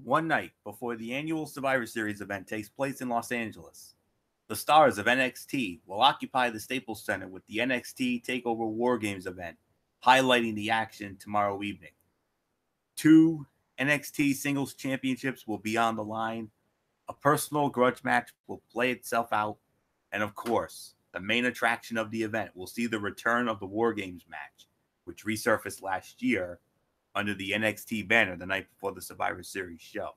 one night before the annual Survivor Series event takes place in Los Angeles. The stars of NXT will occupy the Staples Center with the NXT Takeover Wargames event, highlighting the action tomorrow evening. Two NXT Singles Championships will be on the line. A personal grudge match will play itself out. And of course, the main attraction of the event will see the return of the Wargames match, which resurfaced last year under the NXT banner the night before the Survivor Series show.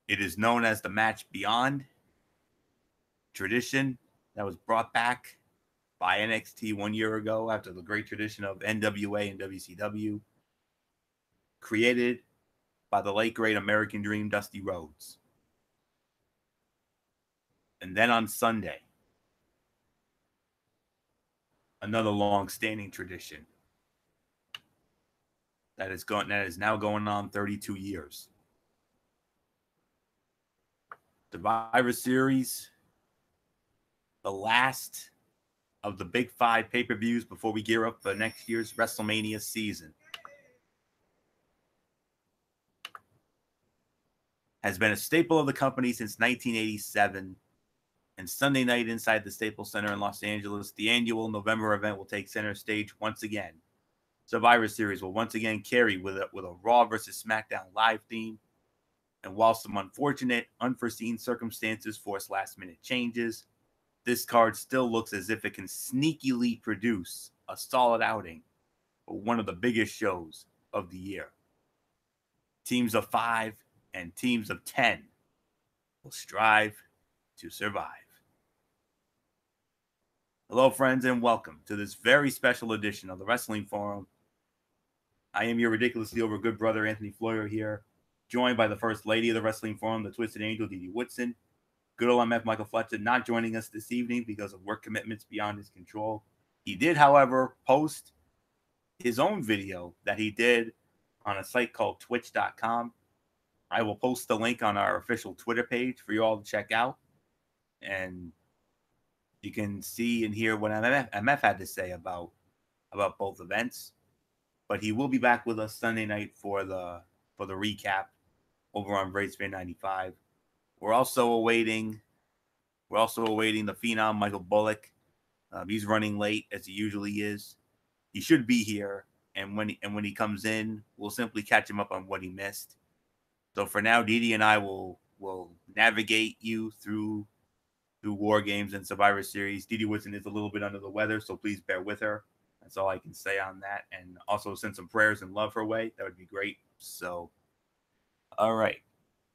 It is known as the match beyond tradition that was brought back by NXT 1 year ago after the great tradition of NWA and WCW, created by the late great American Dream Dusty Rhodes. And then on Sunday, another long-standing tradition that is now going on 32 years. Survivor Series, the last of the big five pay-per-views before we gear up for next year's WrestleMania season, has been a staple of the company since 1987. And Sunday night inside the Staples Center in Los Angeles, the annual November event will take center stage once again. Survivor Series will once again carry with a Raw versus SmackDown live theme. And while some unfortunate, unforeseen circumstances force last-minute changes, this card still looks as if it can sneakily produce a solid outing for one of the biggest shows of the year. Teams of 5 and teams of 10 will strive to survive. Hello, friends, and welcome to this very special edition of the Wrestling Forum. I am your ridiculously over good brother, Anthony Floyer, here, joined by the First Lady of the Wrestling Forum, the Twisted Angel, Dee Dee Woodson. Good old MF Michael Fletcher not joining us this evening because of work commitments beyond his control. He did, however, post his own video that he did on a site called twitch.com. I will post the link on our official Twitter page for you all to check out. And you can see and hear what MF had to say about both events. But he will be back with us Sunday night for the recap over on Bracesphere 95. We're also awaiting the Phenom Michael Bullock. He's running late as he usually is. He should be here, and when he comes in, we'll simply catch him up on what he missed. So for now, Dee Dee and I will navigate you through War Games and Survivor Series. Dee Dee Woodson is a little bit under the weather, so please bear with her. That's all I can say on that. And also send some prayers and love her way. That would be great. So, all right.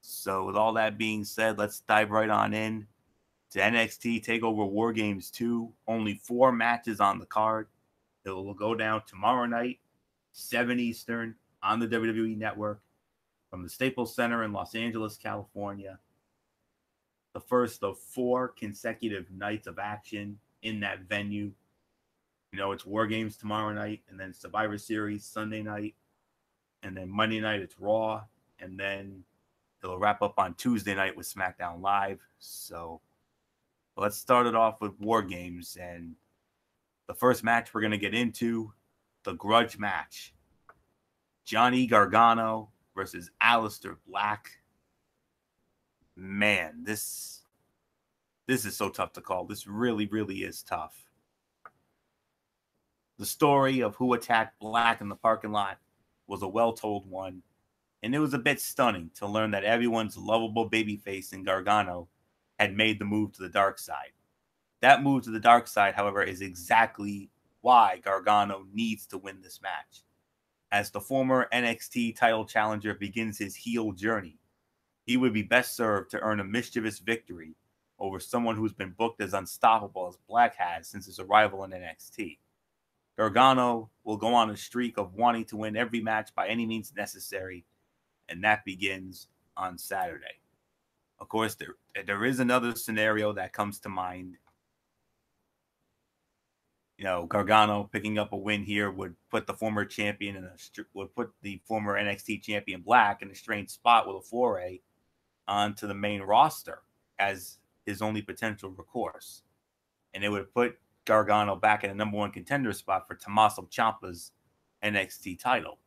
So with all that being said, let's dive right on in to NXT TakeOver War Games 2. Only 4 matches on the card. It will go down tomorrow night, 7 Eastern, on the WWE Network from the Staples Center in Los Angeles, California. The first of 4 consecutive nights of action in that venue. You know, it's War Games tomorrow night, and then Survivor Series Sunday night, and then Monday night it's Raw, and then it'll wrap up on Tuesday night with SmackDown Live. So let's start it off with War Games, and the first match we're going to get into, the grudge match. Johnny Gargano versus Aleister Black. Man, this is so tough to call. This really, really is tough. The story of who attacked Black in the parking lot was a well-told one, and it was a bit stunning to learn that everyone's lovable babyface in Gargano had made the move to the dark side. That move to the dark side, however, is exactly why Gargano needs to win this match. As the former NXT title challenger begins his heel journey, he would be best served to earn a mischievous victory over someone who's been booked as unstoppable as Black has since his arrival in NXT. Gargano will go on a streak of wanting to win every match by any means necessary, and that begins on Saturday. Of course, there is another scenario that comes to mind. You know, Gargano picking up a win here would put the former champion would put the former NXT champion Black in a strange spot with a foray onto the main roster as his only potential recourse, and it would put Gargano back in a #1 contender spot for Tommaso Ciampa's NXT title.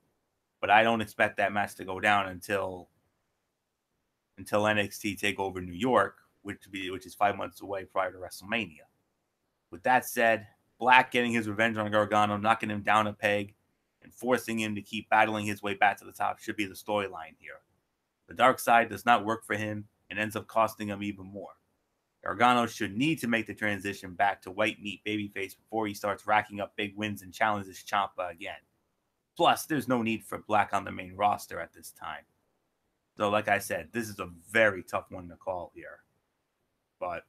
but I don't expect that match to go down until NXT Takeover New York, which is 5 months away prior to WrestleMania. With that said, Black getting his revenge on Gargano, knocking him down a peg, and forcing him to keep battling his way back to the top should be the storyline here. The dark side does not work for him and ends up costing him even more. Gargano should need to make the transition back to white meat babyface before he starts racking up big wins and challenges Ciampa again. Plus, there's no need for Black on the main roster at this time. So, like I said, this is a very tough one to call here. But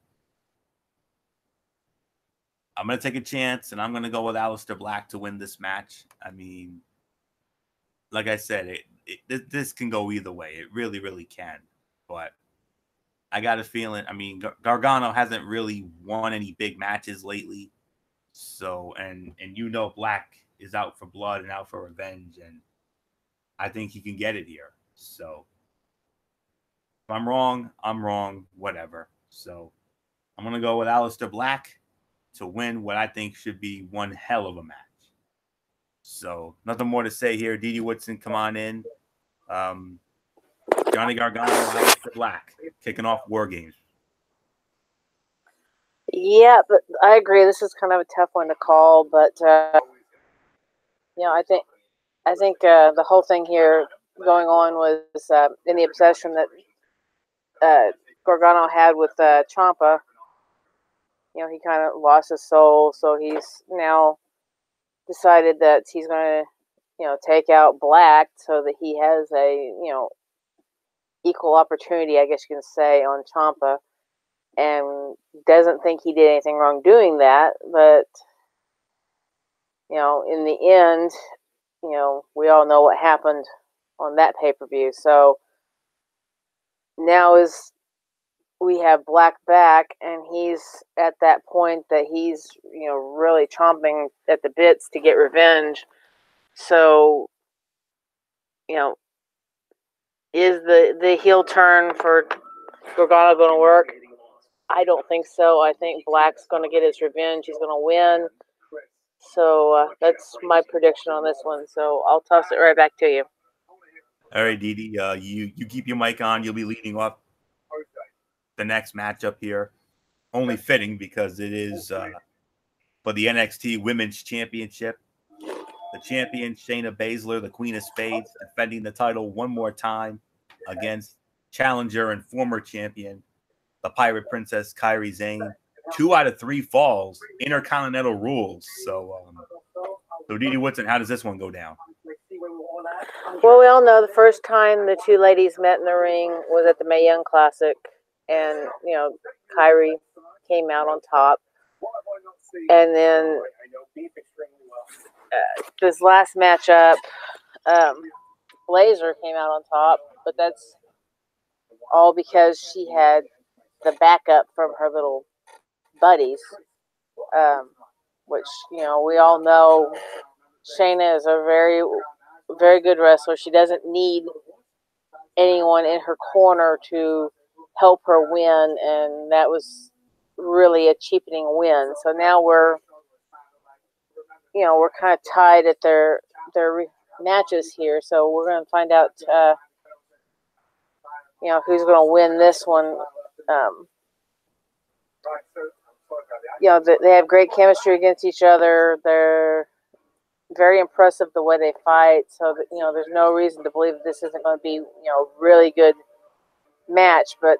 I'm going to take a chance, and I'm going to go with Aleister Black to win this match. I mean, like I said, this can go either way. It really, really can. But I got a feeling, I mean, Gargano hasn't really won any big matches lately. So, and you know Black is out for blood and out for revenge, and I think he can get it here. So, if I'm wrong, whatever. So, I'm going to go with Aleister Black to win what I think should be one hell of a match. So, nothing more to say here. Didi Woodson, come on in. Johnny Gargano, Aleister Black, kicking off Wargames. Yeah, but I agree. This is kind of a tough one to call, but I think the whole thing here going on was in the obsession that Gargano had with Ciampa. He kind of lost his soul, so he's now decided that he's going to, take out Black so that he has a, equal opportunity, I guess you can say, on Ciampa, and doesn't think he did anything wrong doing that, but, in the end, we all know what happened on that pay-per-view, so now we have Black back, and he's at that point that he's, really chomping at the bits to get revenge. So, is the heel turn for Gargano going to work? I don't think so. I think Black's going to get his revenge. He's going to win. So that's my prediction on this one. So I'll toss it right back to you. All right, Didi, you keep your mic on. You'll be leading off the next matchup here. Only fitting because it is for the NXT Women's Championship. The champion, Shayna Baszler, the Queen of Spades, defending the title one more time against challenger and former champion, the Pirate Princess, Kairi Sane. 2 out of 3 falls, Intercontinental rules. So Didi Woodson, how does this one go down? Well, we all know the first time the two ladies met in the ring was at the Mae Young Classic, and, Kairi came out on top. And then this last matchup, Blazer came out on top, but that's all because she had the backup from her little buddies, which, we all know Shayna is a very, very good wrestler. She doesn't need anyone in her corner to help her win, and that was really a cheapening win. So now we're kind of tied at their matches here. So we're going to find out, who's going to win this one. They have great chemistry against each other. They're very impressive the way they fight. So that, there's no reason to believe this isn't going to be, a really good match. But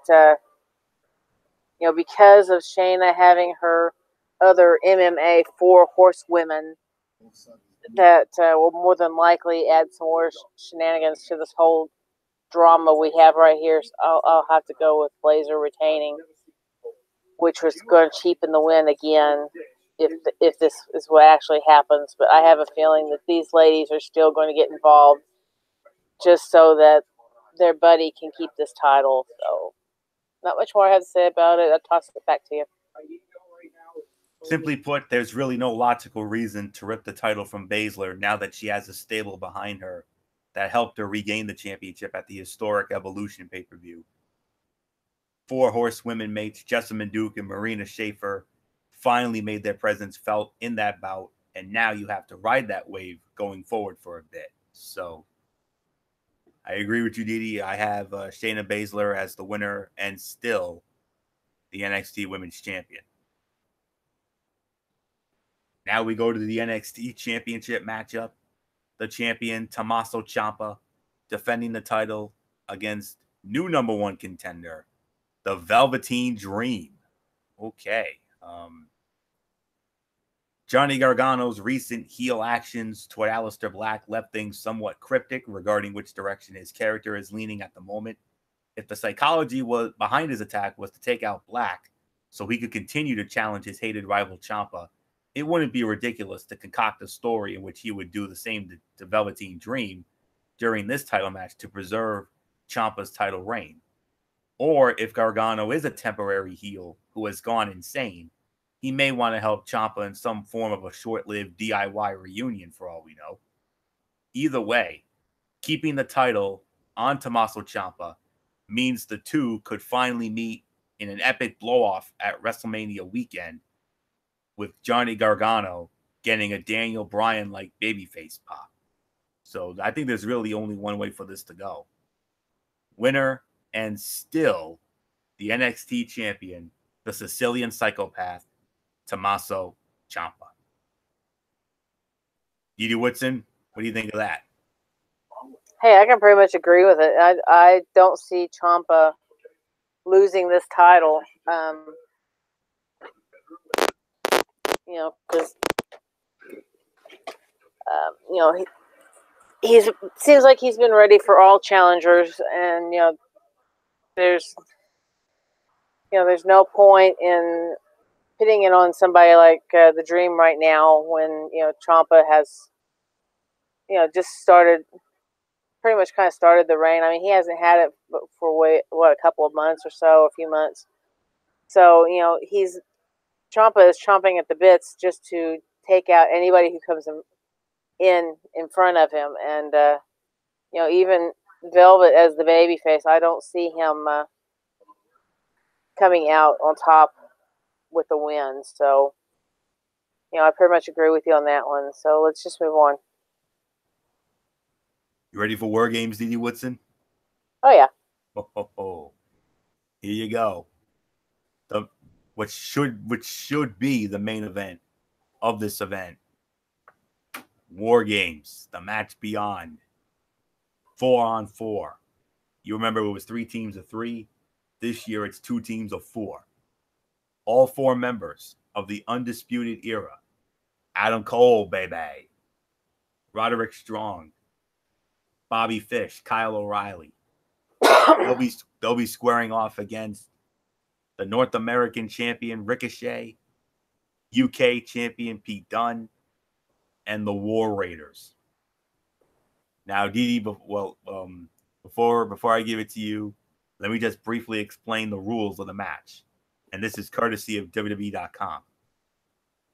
because of Shayna having her other MMA 4 horsewomen, that will more than likely add some more shenanigans to this whole drama we have right here. So I'll have to go with Blazer retaining, which was going to cheapen the win again if this is what actually happens. But I have a feeling that these ladies are still going to get involved just so that their buddy can keep this title. So not much more I have to say about it. I'll toss it back to you. Simply put, there's really no logical reason to rip the title from Baszler now that she has a stable behind her that helped her regain the championship at the historic Evolution pay-per-view. 4 horsewomen mates, Jessamine Duke and Marina Shafir, finally made their presence felt in that bout, and now you have to ride that wave going forward for a bit. So I agree with you, Didi. I have Shayna Baszler as the winner and still the NXT Women's Champion. Now we go to the NXT Championship matchup. The champion, Tommaso Ciampa, defending the title against new number one contender, the Velveteen Dream. Okay. Johnny Gargano's recent heel actions toward Aleister Black left things somewhat cryptic regarding which direction his character is leaning at the moment. If the psychology was behind his attack was to take out Black so he could continue to challenge his hated rival Ciampa, it wouldn't be ridiculous to concoct a story in which he would do the same to Velveteen Dream during this title match to preserve Ciampa's title reign. Or if Gargano is a temporary heel who has gone insane, he may want to help Ciampa in some form of a short-lived DIY reunion for all we know. Either way, keeping the title on Tommaso Ciampa means the two could finally meet in an epic blow-off at WrestleMania weekend, with Johnny Gargano getting a Daniel Bryan-like babyface pop. So I think there's really only one way for this to go. Winner and still the NXT champion, the Sicilian psychopath, Tommaso Ciampa. Didi Woodson, what do you think of that? Hey, I can pretty much agree with it. I don't see Ciampa losing this title. Because he seems like he's been ready for all challengers, and there's no point in pitting it on somebody like the Dream right now when Ciampa has just started, pretty much kind of started the reign. I mean, he hasn't had it for a couple of months or so, a few months. So Ciampa is chomping at the bits just to take out anybody who comes in front of him, and even Velvet as the babyface, I don't see him coming out on top with the win. So I pretty much agree with you on that one. So let's just move on. You ready for Wargames, Didi Woodson? Oh yeah. Oh. Here you go. Which should be the main event of this event. Wargames, the match beyond. 4-on-4. You remember it was 3 teams of 3. This year it's 2 teams of 4. All 4 members of the Undisputed Era. Adam Cole, baby. Roderick Strong. Bobby Fish. Kyle O'Reilly. They'll be squaring off against the North American champion Ricochet, UK champion Pete Dunne, and the War Raiders. Now, Didi, before I give it to you, let me just briefly explain the rules of the match. And this is courtesy of WWE.com.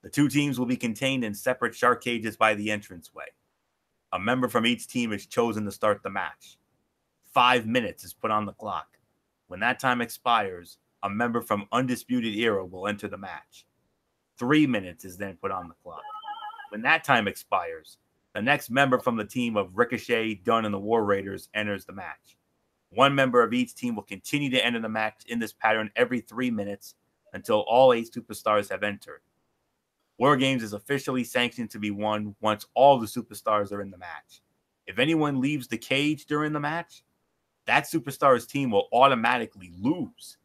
The 2 teams will be contained in separate shark cages by the entranceway. A member from each team is chosen to start the match. 5 minutes is put on the clock. When that time expires, a member from Undisputed Era will enter the match. 3 minutes is then put on the clock. When that time expires, the next member from the team of Ricochet, Dunne, and the War Raiders enters the match. 1 member of each team will continue to enter the match in this pattern every 3 minutes until all 8 superstars have entered. Wargames is officially sanctioned to be won once all the superstars are in the match. If anyone leaves the cage during the match, that superstar's team will automatically lose.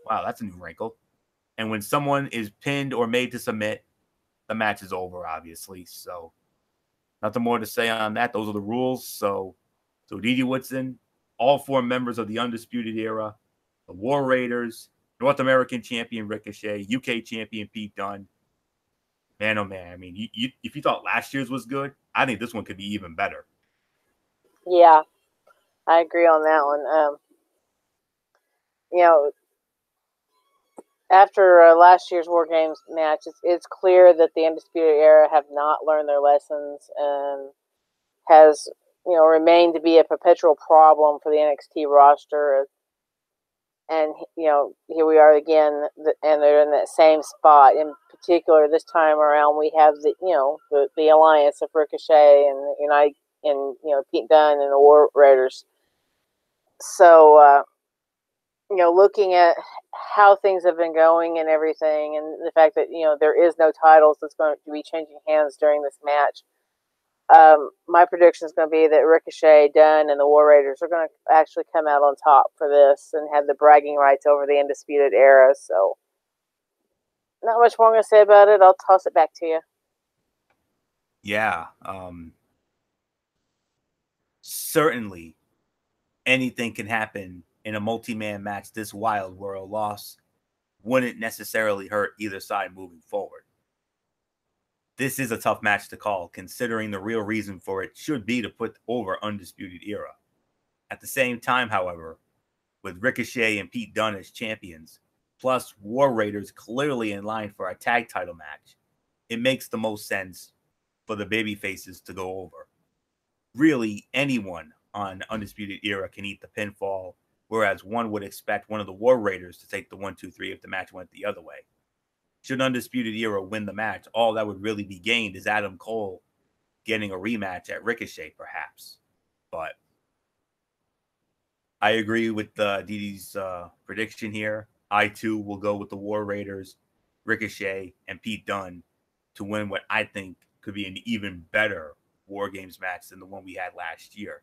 Wow, that's a new wrinkle. And when someone is pinned or made to submit, the match is over, obviously. So nothing more to say on that. Those are the rules. So Didi Woodson, all 4 members of the Undisputed Era, the War Raiders, North American champion Ricochet, UK champion Pete Dunne. Man, oh man. I mean, if you thought last year's was good, I think this one could be even better. Yeah, I agree on that one. After last year's War Games match, it's clear that the Undisputed Era have not learned their lessons and has, remained to be a perpetual problem for the NXT roster. And, here we are again, and they're in that same spot. In particular, this time around, we have the alliance of Ricochet and Pete Dunne and the War Raiders. So, looking at how things have been going and everything, and the fact that, there is no titles that's going to be changing hands during this match, my prediction is going to be that Ricochet, Dunn, and the War Raiders are going to actually come out on top for this and have the bragging rights over the Undisputed Era. So, not much more I'm going to say about it. I'll toss it back to you. Yeah. Certainly anything can happen in a multi-man match this wild, where a loss wouldn't necessarily hurt either side moving forward. This is a tough match to call, considering the real reason for it should be to put over Undisputed Era. At the same time, however, with Ricochet and Pete Dunne as champions, plus War Raiders clearly in line for a tag title match, it makes the most sense for the babyfaces to go over. Really, anyone on Undisputed Era can eat the pinfall, whereas one would expect one of the War Raiders to take the 1-2-3 if the match went the other way. Should Undisputed Era win the match, all that would really be gained is Adam Cole getting a rematch at Ricochet, perhaps. But I agree with Didi's prediction here. I, too, will go with the War Raiders, Ricochet, and Pete Dunne to win what I think could be an even better War Games match than the one we had last year.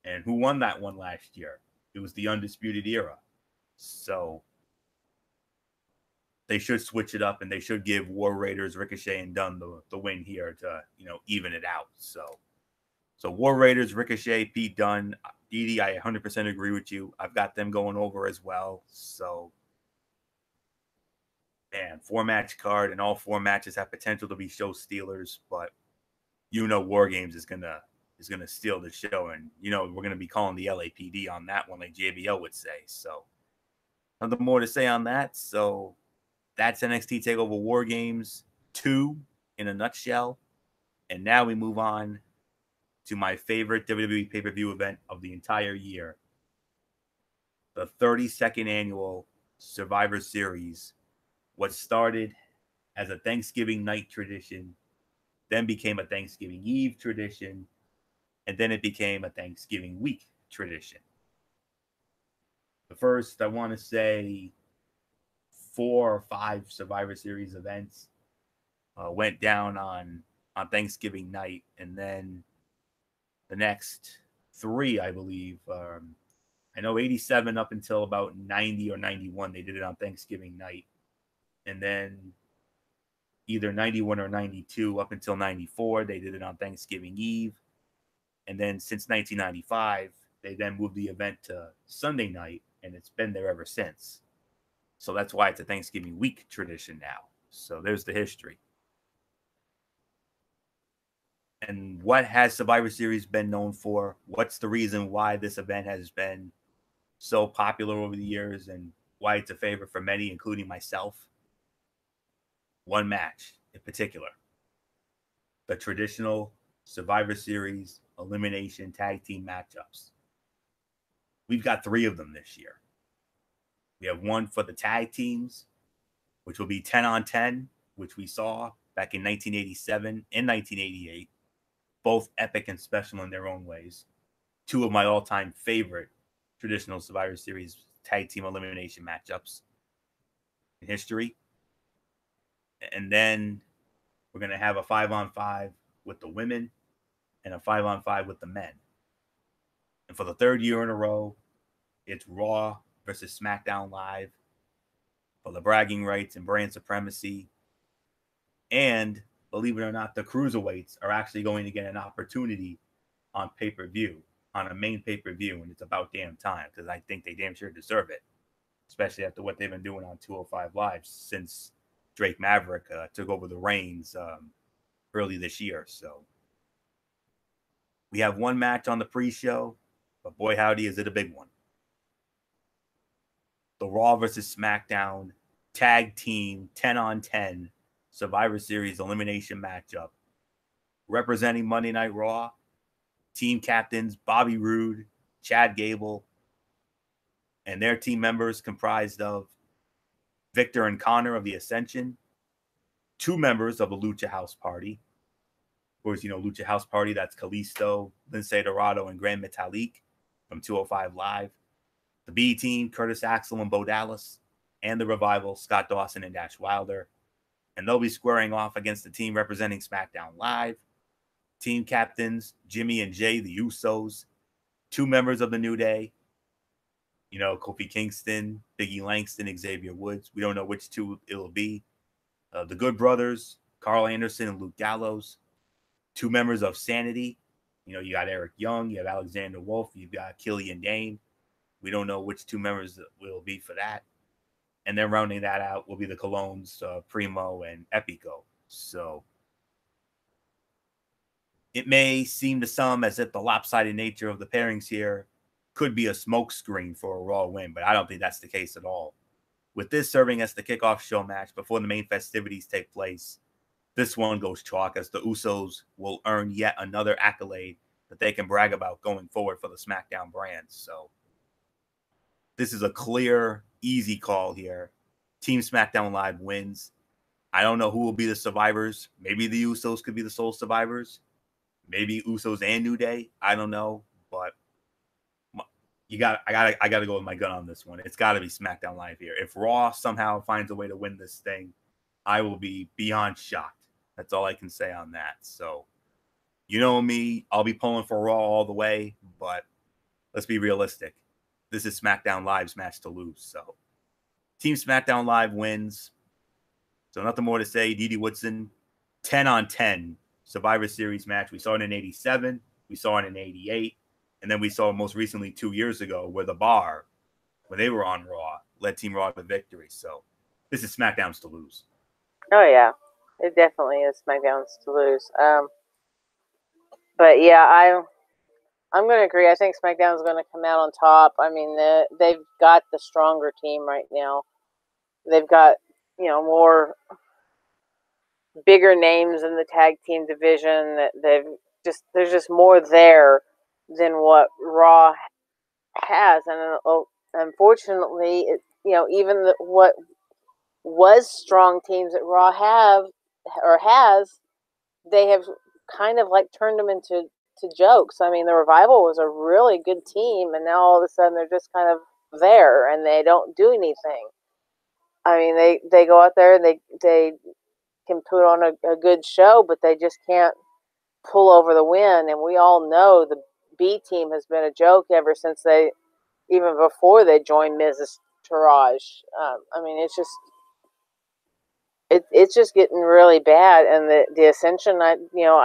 And who won that one last year? It was the Undisputed Era. So they should switch it up, and they should give War Raiders, Ricochet, and Dunne the win here to, even it out. So War Raiders, Ricochet, Pete Dunne, Didi, I 100% agree with you. I've got them going over as well. So, man, 4-match card, and all 4 matches have potential to be show stealers, but War Games is gonna steal the show, and we're gonna be calling the LAPD on that one, like JBL would say. So, nothing more to say on that. So, that's NXT Takeover War Games 2 in a nutshell. And now we move on to my favorite WWE pay-per-view event of the entire year, the 32nd annual Survivor Series. What started as a Thanksgiving night tradition, then became a Thanksgiving Eve tradition, and then it became a Thanksgiving week tradition. The first, I want to say, 4 or 5 Survivor Series events went down on Thanksgiving night, and then the next 3, I believe, I know 87 up until about 90 or 91, they did it on Thanksgiving night. And then either 91 or 92 up until 94, they did it on Thanksgiving Eve. And then since 1995, they then moved the event to Sunday night, and it's been there ever since. So that's why it's a Thanksgiving week tradition now. So there's the history. And what has Survivor Series been known for? What's the reason why this event has been so popular over the years, and why it's a favorite for many, including myself? One match in particular: the traditional Survivor Series elimination tag team matchups. We've got 3 of them this year. We have one for the tag teams, which will be 10 on 10, which we saw back in 1987 and 1988. Both epic and special in their own ways. 2 of my all-time favorite traditional Survivor Series tag team elimination matchups in history. And then we're going to have a 5-on-5 with the women and a 5-on-5 with the men. And for the 3rd year in a row, it's Raw versus SmackDown Live for the bragging rights and brand supremacy. And believe it or not, the cruiserweights are actually going to get an opportunity on pay-per-view, on a main pay-per-view, and it's about damn time, because I think they damn sure deserve it, especially after what they've been doing on 205 Live since Drake Maverick took over the reins early this year. So we have one match on the pre-show, but boy howdy is it a big one. The Raw versus SmackDown tag team 10 on 10 Survivor Series elimination matchup. Representing Monday Night Raw, team captains Bobby Roode, Chad Gable, and their team members comprised of Victor and Connor of the Ascension, 2 members of the Lucha House Party. Of course, Lucha House Party, that's Kalisto, Lince Dorado, and Gran Metalik. from 205 Live. The B Team, Curtis Axel and Bo Dallas. And the Revival, Scott Dawson and Dash Wilder. And they'll be squaring off against the team representing SmackDown Live. Team captains, Jimmy and Jay, the Usos. 2 members of the New Day. Kofi Kingston, Biggie Langston, Xavier Woods. We don't know which 2 it'll be. The Good Brothers, Carl Anderson and Luke Gallows. 2 members of Sanity. You got Eric Young, you have Alexander Wolf, you've got Killian Dane. We don't know which 2 members will be for that. And then rounding that out will be the Colognes, Primo and Epico. So it may seem to some as if the lopsided nature of the pairings here could be a smokescreen for a Raw win, but I don't think that's the case at all. With this serving as the kickoff show match before the main festivities take place, this one goes chalk as the Usos will earn yet another accolade that they can brag about going forward for the SmackDown brand. So this is a clear, easy call here. Team SmackDown Live wins. I don't know who will be the survivors. Maybe the Usos could be the sole survivors. Maybe Usos and New Day. I don't know, but I gotta go with my gun on this one. It's got to be SmackDown Live here. If Raw somehow finds a way to win this thing, I will be beyond shocked. That's all I can say on that. So, me, I'll be pulling for Raw all the way, but let's be realistic. This is SmackDown Live's match to lose. So, Team SmackDown Live wins. So, nothing more to say. Didi Woodson, 10-on-10 Survivor Series match. We saw it in 87. We saw it in 88. And then we saw most recently 2 years ago where the Bar, when they were on Raw, led Team Raw to victory. So, this is SmackDown's to lose. Oh, yeah. It definitely is SmackDown's to lose. But, yeah, I'm going to agree. I think SmackDown's going to come out on top. I mean, they've got the stronger team right now. They've got, more bigger names in the tag team division. There's just more there than what Raw has. And unfortunately, even what was strong teams that Raw has, they have kind of like turned them into jokes. I mean, the Revival was a really good team, and now all of a sudden they're just kind of there and they don't do anything. I mean, they go out there and they can put on a good show, but they just can't pull over the win. And we all know the B team has been a joke ever since even before they joined Mrs. Taraj. I mean, it's just getting really bad. And the Ascension, I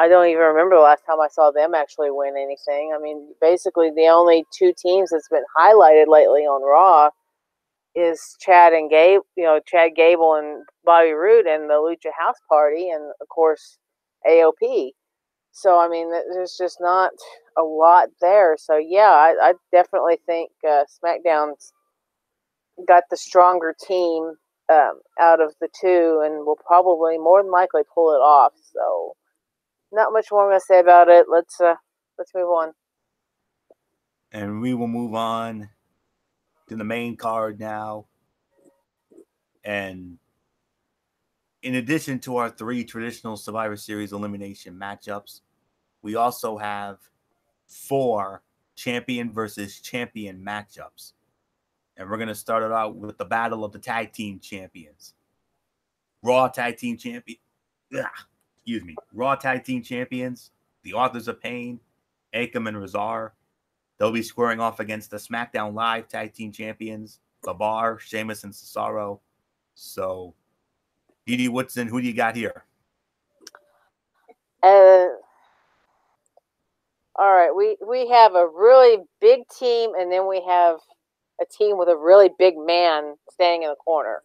don't even remember the last time I saw them actually win anything. I mean, basically the only 2 teams that's been highlighted lately on Raw is Chad Gable and Bobby Roode and the Lucha House Party, and of course AOP. So I mean, there's just not a lot there. So yeah, I definitely think SmackDown's got the stronger team out of the 2, and will probably more than likely pull it off. So not much more I'm going to say about it. Let's move on. And we will move on to the main card now. And in addition to our 3 traditional Survivor Series elimination matchups, we also have 4 champion versus champion matchups. And we're going to start it out with the battle of the tag team champions. Raw tag team Raw tag team champions, the Authors of Pain, Akam and Razar. They'll be squaring off against the SmackDown Live tag team champions, The Bar, Sheamus, and Cesaro. So, Didi Woodson, who do you got here? All right, we have a really big team, and then we have a team with a really big man standing in the corner.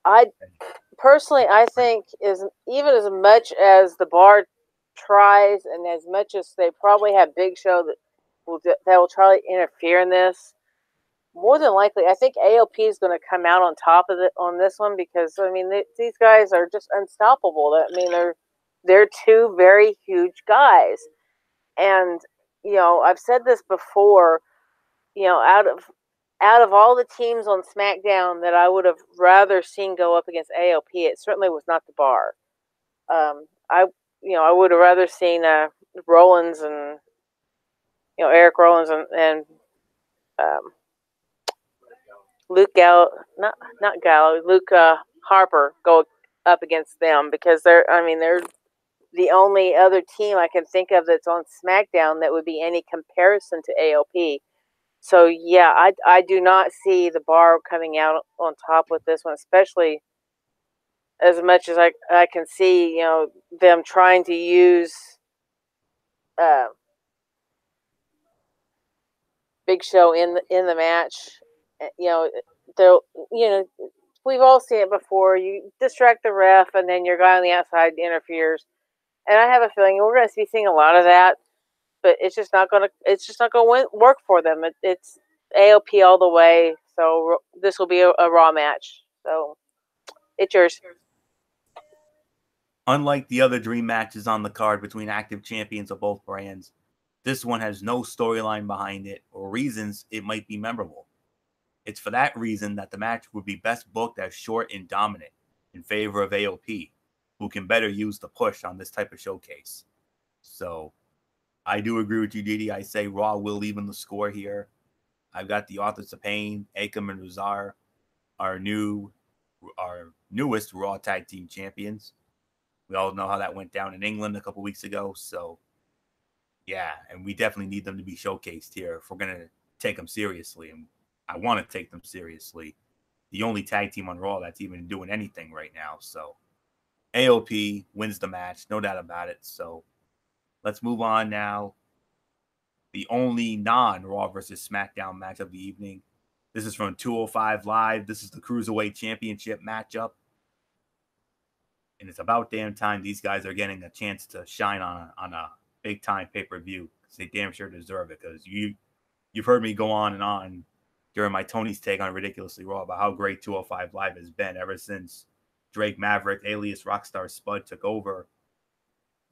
I think even as much as the Bar tries, and as much as they probably have Big Show that will try to interfere in this, more than likely, I think AOP is going to come out on top of it on this one, because I mean these guys are just unstoppable. I mean they're 2 very huge guys, and I've said this before. Out of all the teams on SmackDown that I would have rather seen go up against AOP, it certainly was not the Bar. I would have rather seen Rollins and Eric Rollins and Luke Luke Harper go up against them, because they're the only other team I can think of that's on SmackDown that would be any comparison to AOP. So yeah, I do not see the bar coming out on top with this one, especially as much as I can see them trying to use Big Show in the match. They'll we've all seen it before. You distract the ref, and then your guy on the outside interferes. And I have a feeling we're going to be seeing a lot of that, but it's just not going to work for them. It's AOP all the way. So this will be a Raw match. So it's yours. Unlike the other dream matches on the card between active champions of both brands, this one has no storyline behind it or reasons it might be memorable. It's for that reason that the match would be best booked as short and dominant in favor of AOP, who can better use the push on this type of showcase. So I do agree with you, Didi. I say Raw will even the score here. I've got the Authors of Pain, Akam and Razar, our newest Raw Tag Team Champions. We all know how that went down in England a couple weeks ago. So, yeah, and we definitely need them to be showcased here if we're going to take them seriously. And I want to take them seriously. The only tag team on Raw that's even doing anything right now. So, AOP wins the match, no doubt about it. So, let's move on now. The only non-Raw versus SmackDown match of the evening. This is from 205 Live. This is the Cruiserweight Championship matchup. And it's about damn time these guys are getting a chance to shine on a big-time pay-per-view. They damn sure deserve it, because you've heard me go on and on during my Tony's Take on Ridiculously Raw about how great 205 Live has been ever since Drake Maverick, alias Rockstar Spud, took over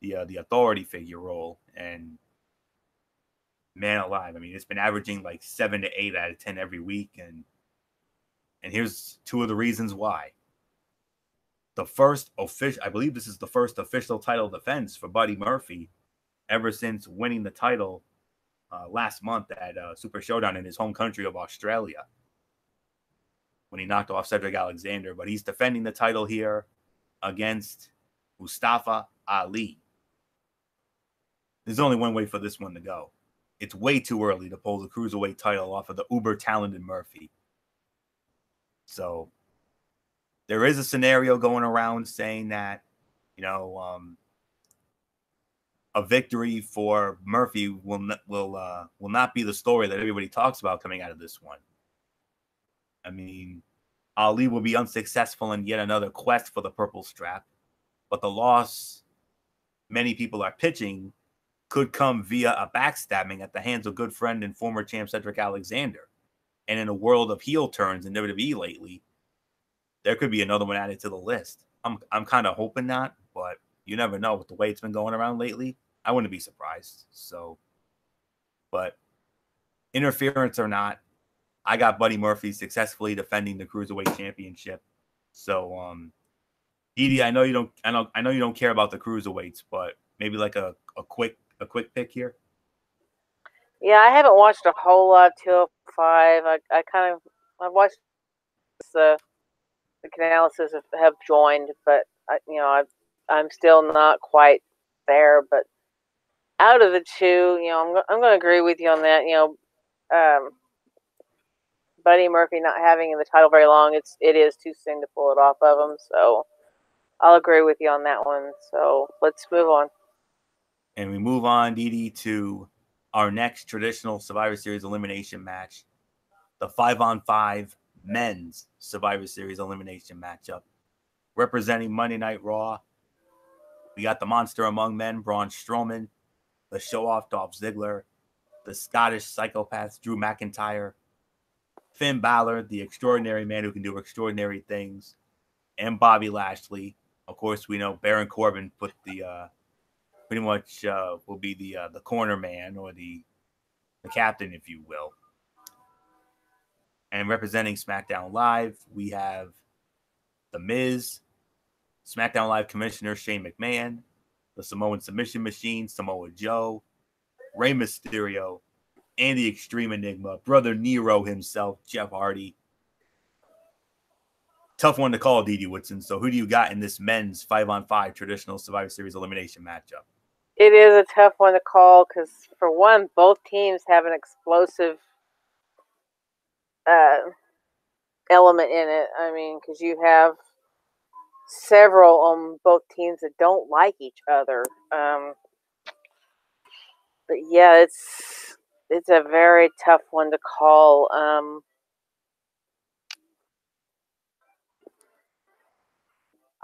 the authority figure role. And man alive, I mean, it's been averaging like 7 to 8 out of 10 every week. And here's two of the reasons why. The first official, I believe this is the first official title defense for Buddy Murphy ever since winning the title last month at Super Showdown in his home country of Australia, when he knocked off Cedric Alexander. But he's defending the title here against Mustafa Ali. There's only one way for this one to go. It's way too early to pull the Cruiserweight title off of the uber-talented Murphy. So there is a scenario going around saying that, a victory for Murphy will not be the story that everybody talks about coming out of this one. I mean, Ali will be unsuccessful in yet another quest for the purple strap, but the loss many people are pitching could come via a backstabbing at the hands of good friend and former champ Cedric Alexander. And in a world of heel turns in WWE lately, there could be another one added to the list. I'm kind of hoping not, but you never know with the way it's been going around lately. I wouldn't be surprised. So, but interference or not, I got Buddy Murphy successfully defending the Cruiserweight Championship. So, Edie, I know you don't care about the Cruiserweights, but maybe like a quick pick here. Yeah, I haven't watched a whole lot of 205. I've watched the analysis have joined, but I'm still not quite there. But out of the two, I'm going to agree with you on that. Buddy Murphy not having the title very long, it is too soon to pull it off of him. So I'll agree with you on that one. So let's move on. And we move on, Didi, to our next traditional Survivor Series elimination match, the 5-on-5 men's Survivor Series elimination matchup. Representing Monday Night Raw, we got the monster among men, Braun Strowman, the show-off Dolph Ziggler, the Scottish psychopath Drew McIntyre, Finn Balor, the extraordinary man who can do extraordinary things, and Bobby Lashley. Of course, we know Baron Corbin put the pretty much will be the corner man, or the captain, if you will. And representing SmackDown Live, we have The Miz, SmackDown Live Commissioner Shane McMahon, the Samoan Submission Machine, Samoa Joe, Rey Mysterio, and the Extreme Enigma, Brother Nero himself, Jeff Hardy. Tough one to call, D.D. Woodson. So who do you got in this men's 5-on-5 traditional Survivor Series elimination matchup? It is a tough one to call because, for one, both teams have an explosive element in it. I mean, because you have several on both teams that don't like each other. But yeah, it's a very tough one to call.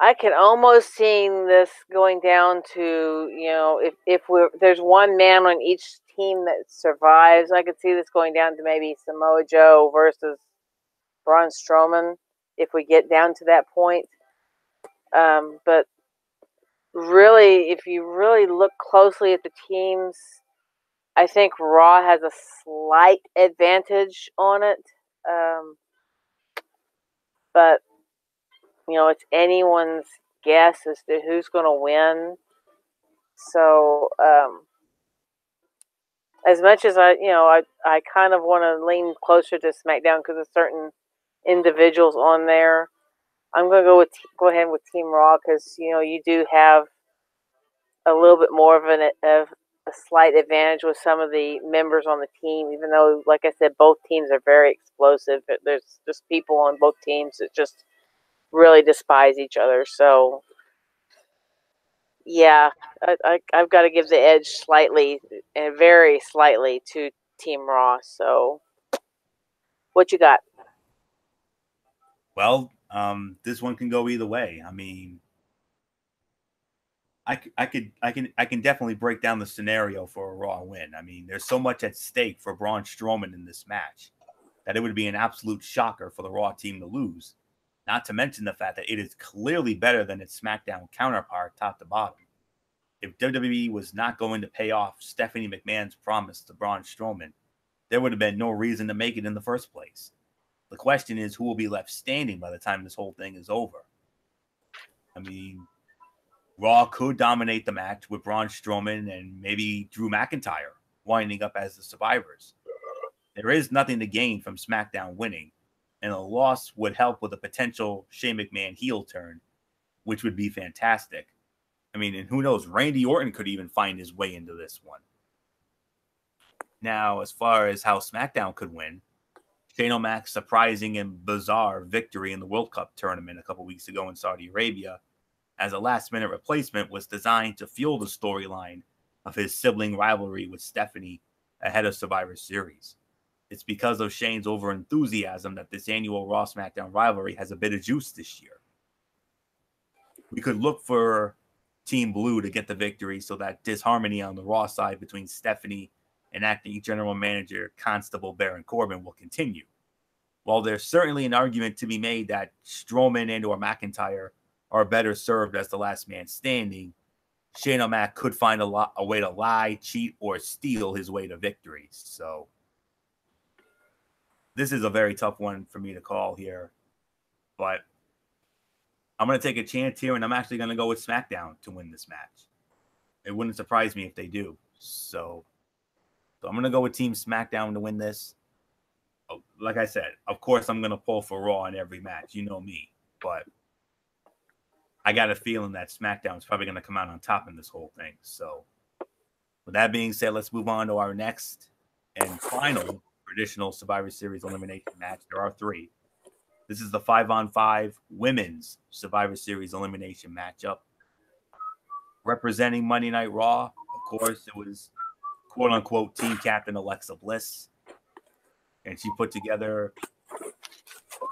I can almost see this going down to, if there's one man on each team that survives, I could see this going down to maybe Samoa Joe versus Braun Strowman if we get down to that point. But really, if you really look closely at the teams, I think Raw has a slight advantage on it. But it's anyone's guess as to who's going to win. So, as much as I kind of want to lean closer to SmackDown because of certain individuals on there, I'm going to go ahead with Team Raw because you do have a little bit more of a slight advantage with some of the members on the team, even though, like I said, both teams are very explosive. There's just people on both teams that just really despise each other. So, yeah, I've got to give the edge slightly, and very slightly, to Team Raw. So, what you got? Well, this one can go either way. I mean, I can definitely break down the scenario for a Raw win. I mean, there's so much at stake for Braun Strowman in this match that it would be an absolute shocker for the Raw team to lose. Not to mention the fact that it is clearly better than its SmackDown counterpart, top to bottom. If WWE was not going to pay off Stephanie McMahon's promise to Braun Strowman, there would have been no reason to make it in the first place. The question is, who will be left standing by the time this whole thing is over? I mean, Raw could dominate the match with Braun Strowman and maybe Drew McIntyre winding up as the survivors. There is nothing to gain from SmackDown winning, and a loss would help with a potential Shane McMahon heel turn, which would be fantastic. I mean, and who knows, Randy Orton could even find his way into this one. Now, as far as how SmackDown could win, Shane O'Mac's surprising and bizarre victory in the World Cup tournament a couple weeks ago in Saudi Arabia as a last-minute replacement was designed to fuel the storyline of his sibling rivalry with Stephanie ahead of Survivor Series. It's because of Shane's over-enthusiasm that this annual Raw SmackDown rivalry has a bit of juice this year. We could look for Team Blue to get the victory so that disharmony on the Raw side between Stephanie and acting general manager Constable Baron Corbin will continue. While there's certainly an argument to be made that Strowman and or McIntyre are better served as the last man standing, Shane O'Mac could find a way to lie, cheat, or steal his way to victory. So this is a very tough one for me to call here. But I'm going to take a chance here, and I'm actually going to go with SmackDown to win this match. It wouldn't surprise me if they do. So I'm going to go with Team SmackDown to win this. Like I said, of course, I'm going to pull for Raw in every match. You know me. But I got a feeling that SmackDown is probably going to come out on top in this whole thing. So with that being said, let's move on to our next and final traditional Survivor Series elimination match. There are 3. This is the 5-on-5 women's Survivor Series elimination matchup. Representing Monday Night Raw, of course, it was quote-unquote team captain Alexa Bliss. And she put together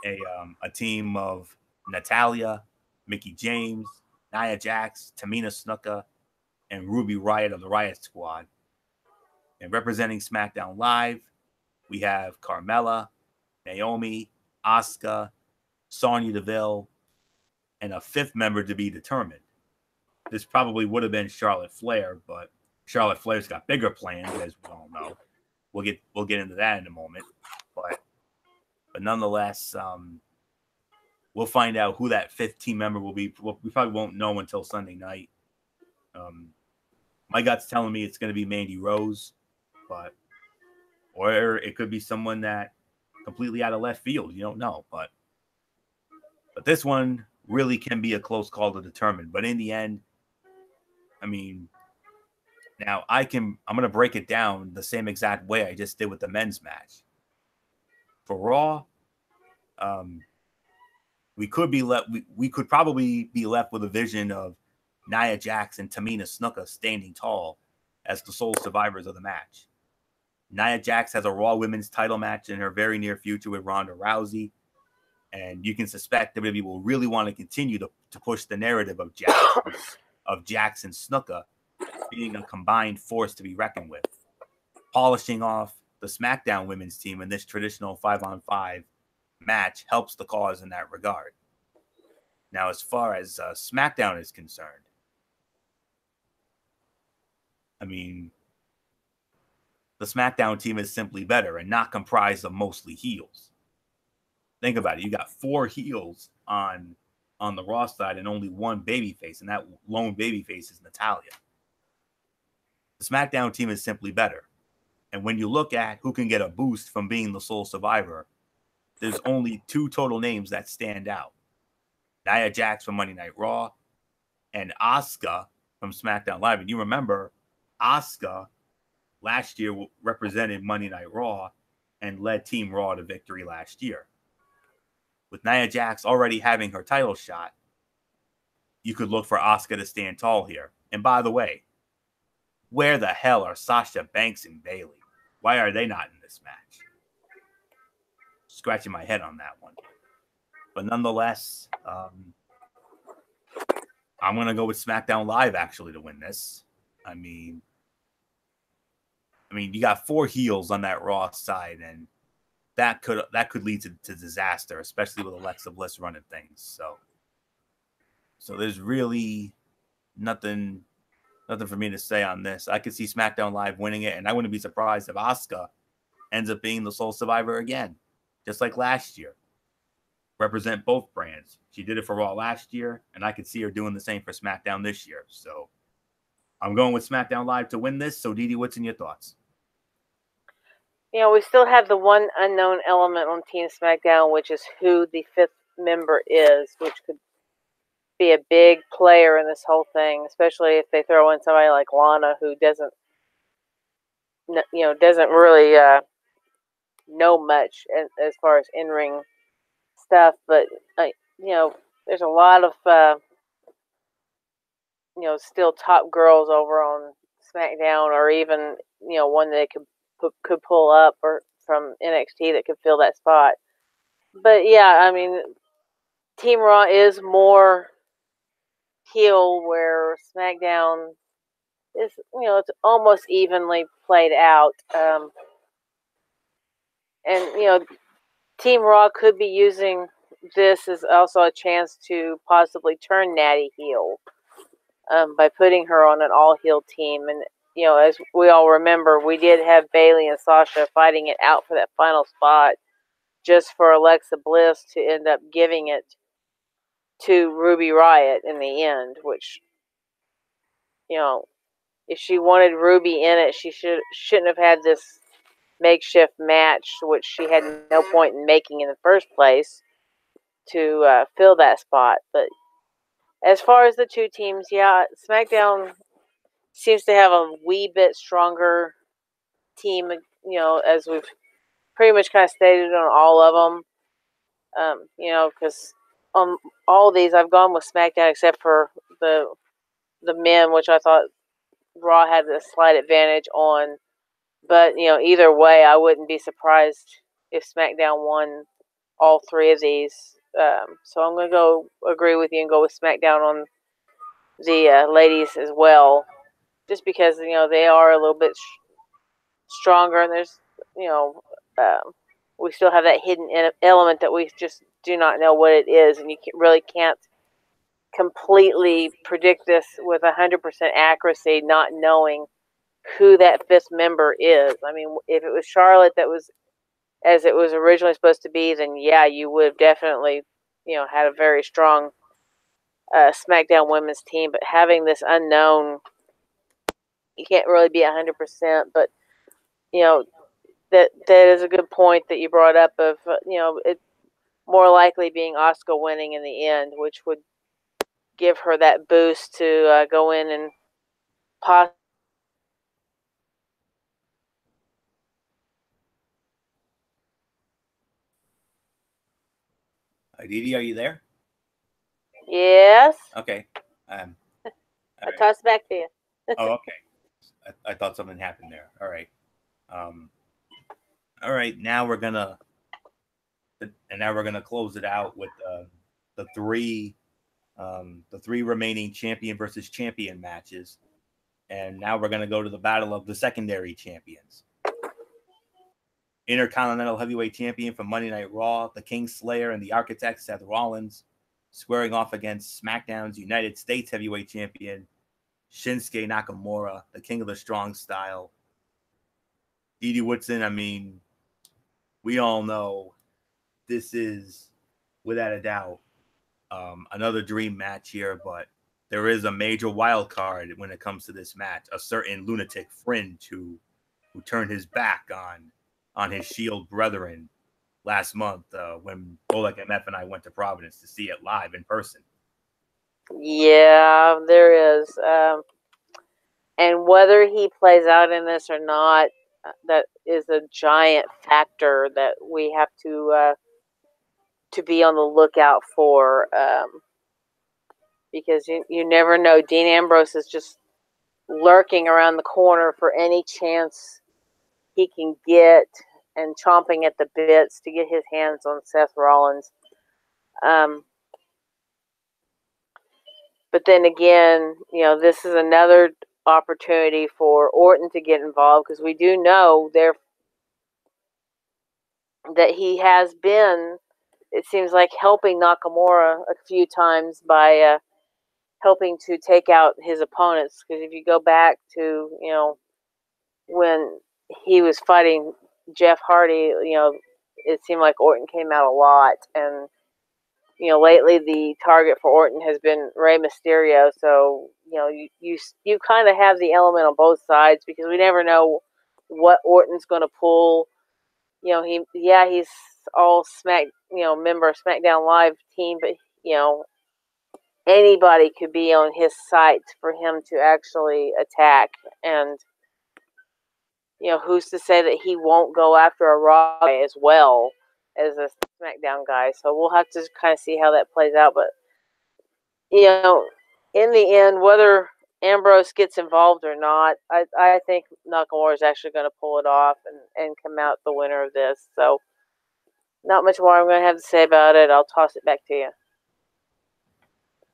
a team of Natalya, Mickie James, Nia Jax, Tamina Snuka, and Ruby Riott of the Riott Squad. And representing SmackDown Live, we have Carmella, Naomi, Asuka, Sonya Deville, and a 5th member to be determined. This probably would have been Charlotte Flair, but Charlotte Flair's got bigger plans, as we all know. We'll get into that in a moment. But nonetheless, we'll find out who that 5th team member will be. We probably won't know until Sunday night. My gut's telling me it's going to be Mandy Rose, or it could be someone that completely out of left field. You don't know, but this one really can be a close call to determine. But in the end, I mean, now I'm going to break it down the same exact way I just did with the men's match. For Raw, we could probably be left with a vision of Nia Jax and Tamina Snuka standing tall as the sole survivors of the match. Nia Jax has a Raw Women's title match in her very near future with Ronda Rousey, and you can suspect WWE will really want to continue to push the narrative of Jax and Snuka being a combined force to be reckoned with. Polishing off the SmackDown women's team in this traditional 5-on-5 match helps the cause in that regard. Now, as far as SmackDown is concerned, I mean, the SmackDown team is simply better and not comprised of mostly heels. Think about it. You got 4 heels on the Raw side and only 1 babyface, and that lone babyface is Natalya. The SmackDown team is simply better. And when you look at who can get a boost from being the sole survivor, there's only 2 total names that stand out. Nia Jax from Monday Night Raw and Asuka from SmackDown Live. And you remember, Asuka last year represented Monday Night Raw and led Team Raw to victory last year. With Nia Jax already having her title shot, you could look for Asuka to stand tall here. And by the way, where the hell are Sasha Banks and Bayley? Why are they not in this match? Scratching my head on that one. But nonetheless, I'm going to go with SmackDown Live actually to win this. I mean, you got 4 heels on that Raw side, and that could lead to disaster, especially with Alexa Bliss running things. So there's really nothing for me to say on this. I could see SmackDown Live winning it, and I wouldn't be surprised if Asuka ends up being the sole survivor again, just like last year. Represent both brands. She did it for Raw last year, and I could see her doing the same for SmackDown this year. So I'm going with SmackDown Live to win this. So, Didi, what's in your thoughts? You know, we still have the one unknown element on Team SmackDown, which is who the 5th member is, which could be a big player in this whole thing, especially if they throw in somebody like Lana, who doesn't really know much as far as in-ring stuff. But there's a lot of still top girls over on SmackDown, or even one that could pull up or from NXT that could fill that spot. But yeah, I mean, Team Raw is more heel, where SmackDown is, it's almost evenly played out. And Team Raw could be using this as also a chance to possibly turn Natty heel by putting her on an all-heel team. And, as we all remember, we did have Bayley and Sasha fighting it out for that final spot just for Alexa Bliss to end up giving it to Ruby Riott in the end, which, if she wanted Ruby in it, she shouldn't have had this makeshift match, which she had no point in making in the first place, to fill that spot. But as far as the 2 teams, yeah, SmackDown seems to have a wee bit stronger team, as we've pretty much kind of stated on all of them. Because on all of these, I've gone with SmackDown except for the men, which I thought Raw had a slight advantage on. But, either way, I wouldn't be surprised if SmackDown won all 3 of these. So I'm going to go agree with you and go with SmackDown on the ladies as well, just because, they are a little bit stronger, and there's, we still have that hidden element that we just do not know what it is, and you really can't completely predict this with 100% accuracy, not knowing who that 5th member is. I mean, if it was Charlotte that was as it was originally supposed to be, then yeah, you would have definitely, had a very strong SmackDown Women's team, but having this unknown, you can't really be 100%. But that is a good point that you brought up of it more likely being Asuka winning in the end, which would give her that boost to go in and possibly. Didi, are you there? Yes. Okay. I toss it back to you. Oh, okay. I thought something happened there. All right. All right. Now we're gonna close it out with the three remaining champion versus champion matches, and now we're gonna go to the battle of the secondary champions. Intercontinental Heavyweight Champion from Monday Night Raw, the Kingslayer and the Architect Seth Rollins, squaring off against SmackDown's United States Heavyweight Champion Shinsuke Nakamura, the King of the Strong Style. Didi Woodson, I mean, we all know this is, without a doubt, another dream match here, but there is a major wild card when it comes to this match. A certain lunatic fringe who turned his back on his Shield brethren last month when Oleg MF and I went to Providence to see it live in person. Yeah, there is. And whether he plays out in this or not, that is a giant factor that we have to be on the lookout for. Because you never know. Dean Ambrose is just lurking around the corner for any chance he can get and chomping at the bits to get his hands on Seth Rollins. But then again, this is another opportunity for Orton to get involved, because we do know that he has been, it seems like, helping Nakamura a few times by helping to take out his opponents. Because if you go back to when he was fighting Jeff Hardy, it seemed like Orton came out a lot, and lately the target for Orton has been Rey Mysterio. So you kind of have the element on both sides, because we never know what Orton's going to pull. He's all member of SmackDown Live team, but anybody could be on his site for him to actually attack. And who's to say that he won't go after a Raw guy as well as a SmackDown guy? So we'll have to kind of see how that plays out. But in the end, whether Ambrose gets involved or not, I think Nakamura is actually going to pull it off and come out the winner of this. So not much more I'm going to have to say about it. I'll toss it back to you.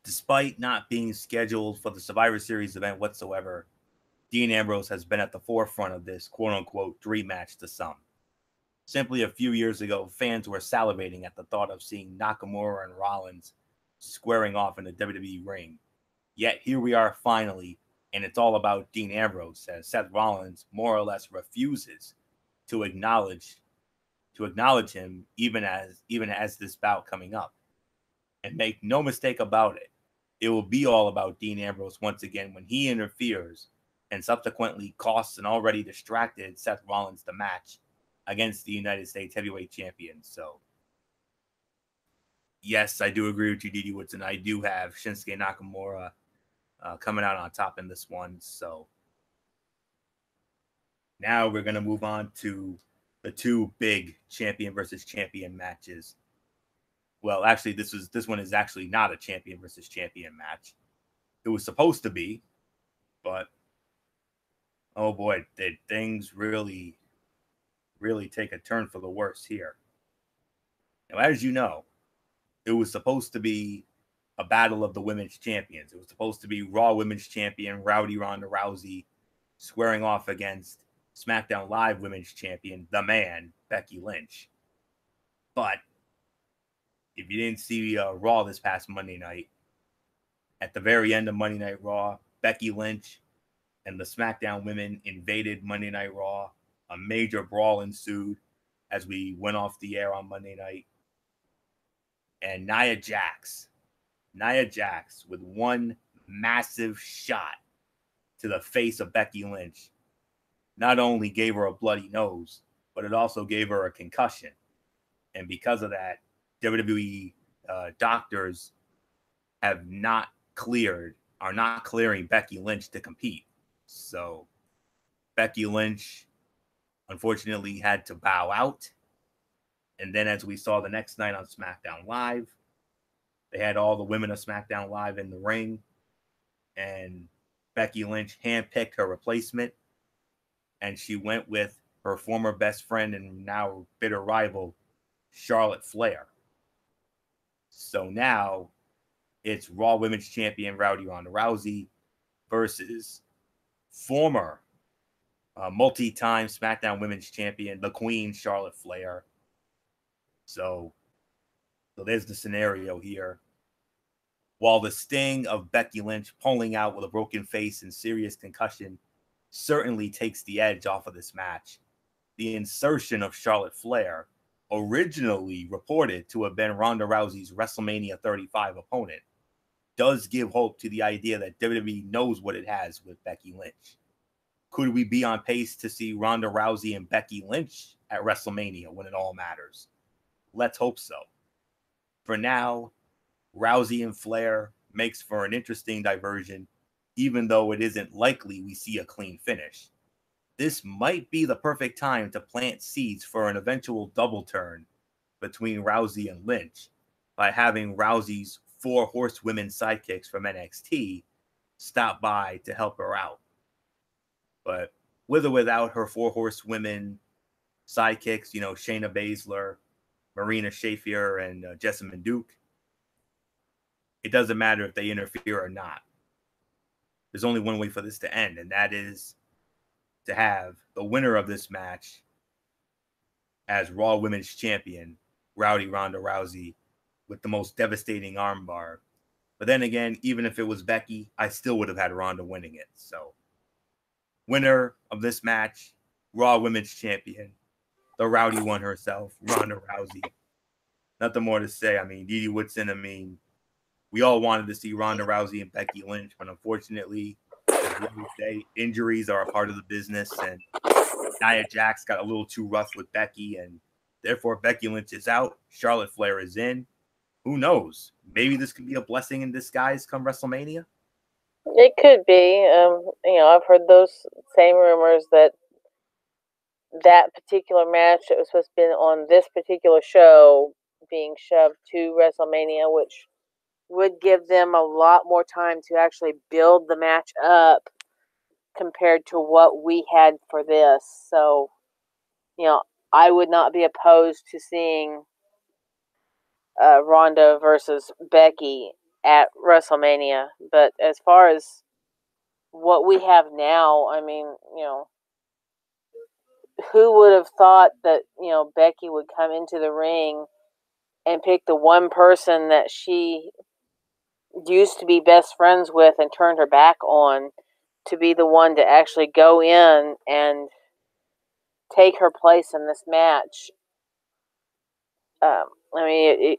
Despite not being scheduled for the Survivor Series event whatsoever, Dean Ambrose has been at the forefront of this quote-unquote dream match to some. Simply a few years ago, fans were salivating at the thought of seeing Nakamura and Rollins squaring off in a WWE ring. Yet here we are finally, and it's all about Dean Ambrose, as Seth Rollins more or less refuses to acknowledge him even as this bout coming up. And make no mistake about it, it will be all about Dean Ambrose once again when he interferes and subsequently costs an already distracted Seth Rollins the match against the United States Heavyweight Champion. So, yes, I do agree with you, Didi Woodson. I do have Shinsuke Nakamura coming out on top in this one. So, now we're going to move on to the two big champion versus champion matches. Well, actually, this one is actually not a champion versus champion match. It was supposed to be, but oh boy, did things really, really take a turn for the worse here. Now, as you know, it was supposed to be a battle of the women's champions. It was supposed to be Raw Women's Champion Rowdy Ronda Rousey squaring off against SmackDown Live Women's Champion, the man, Becky Lynch. But if you didn't see Raw this past Monday night, at the very end of Monday Night Raw, Becky Lynch and the SmackDown women invaded Monday Night Raw. A major brawl ensued as we went off the air on Monday night. And Nia Jax Nia Jax with one massive shot to the face of Becky Lynch not only gave her a bloody nose, but it also gave her a concussion. And because of that, WWE doctors are not clearing Becky Lynch to compete. So Becky Lynch, unfortunately, had to bow out. And then, as we saw the next night on SmackDown Live, they had all the women of SmackDown Live in the ring, and Becky Lynch handpicked her replacement, and she went with her former best friend and now bitter rival, Charlotte Flair. So now it's Raw Women's Champion Rowdy Ronda Rousey versus former multi-time SmackDown Women's Champion, the Queen, Charlotte Flair. So there's the scenario here. While the sting of Becky Lynch pulling out with a broken face and serious concussion certainly takes the edge off of this match, the insertion of Charlotte Flair, originally reported to have been Ronda Rousey's WrestleMania 35 opponent, does give hope to the idea that WWE knows what it has with Becky Lynch. Could we be on pace to see Ronda Rousey and Becky Lynch at WrestleMania when it all matters? Let's hope so. For now, Rousey and Flair makes for an interesting diversion, even though it isn't likely we see a clean finish. This might be the perfect time to plant seeds for an eventual double turn between Rousey and Lynch by having Rousey's 4 horsewomen sidekicks from NXT stop by to help her out. But with or without her 4 horsewomen sidekicks, Shayna Baszler, Marina Shafir, and Jessamine Duke, it doesn't matter if they interfere or not. There's only one way for this to end, and that is to have the winner of this match as Raw Women's Champion, Rowdy Ronda Rousey, with the most devastating armbar. But then again, even if it was Becky, I still would have had Ronda winning it. So, winner of this match, Raw Women's Champion, the Rowdy one herself, Ronda Rousey. Nothing more to say. Didi Woodson, we all wanted to see Ronda Rousey and Becky Lynch, but unfortunately, as we always say, injuries are a part of the business, and Nia Jax got a little too rough with Becky, and therefore Becky Lynch is out. Charlotte Flair is in. Who knows? Maybe this could be a blessing in disguise come WrestleMania. It could be. I've heard those same rumors that particular match that was supposed to be on this particular show being shoved to WrestleMania, which would give them a lot more time to actually build the match up compared to what we had for this. So, I would not be opposed to seeing Ronda versus Becky at WrestleMania. But as far as what we have now, who would have thought that, Becky would come into the ring and pick the one person that she used to be best friends with and turned her back on to be the one to actually go in and take her place in this match.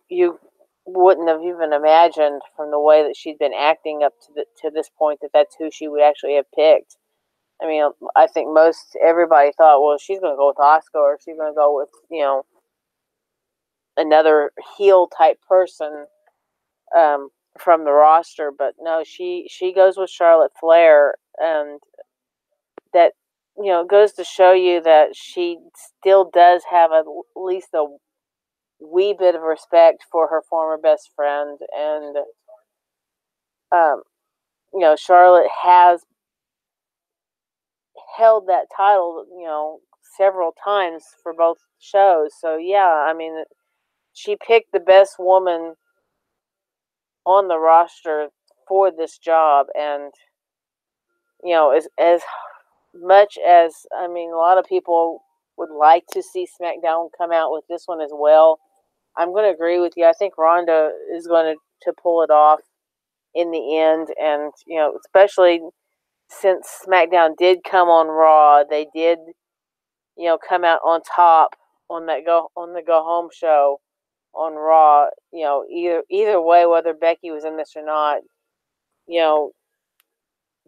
You wouldn't have even imagined from the way that she'd been acting up to this point that that's who she would actually have picked. I think everybody thought, well, she's going to go with Asuka, or she's going to go with, another heel type person from the roster. But no, she goes with Charlotte Flair, and that, goes to show you that she still does have at least a wee bit of respect for her former best friend. And, Charlotte has held that title, several times for both shows. So, yeah, she picked the best woman on the roster for this job. And, as much as, a lot of people would like to see SmackDown come out with this one as well, I'm going to agree with you. I think Ronda is going to pull it off in the end. And, especially since SmackDown did come on Raw, they did, come out on top on the go home show on Raw. Either way, whether Becky was in this or not,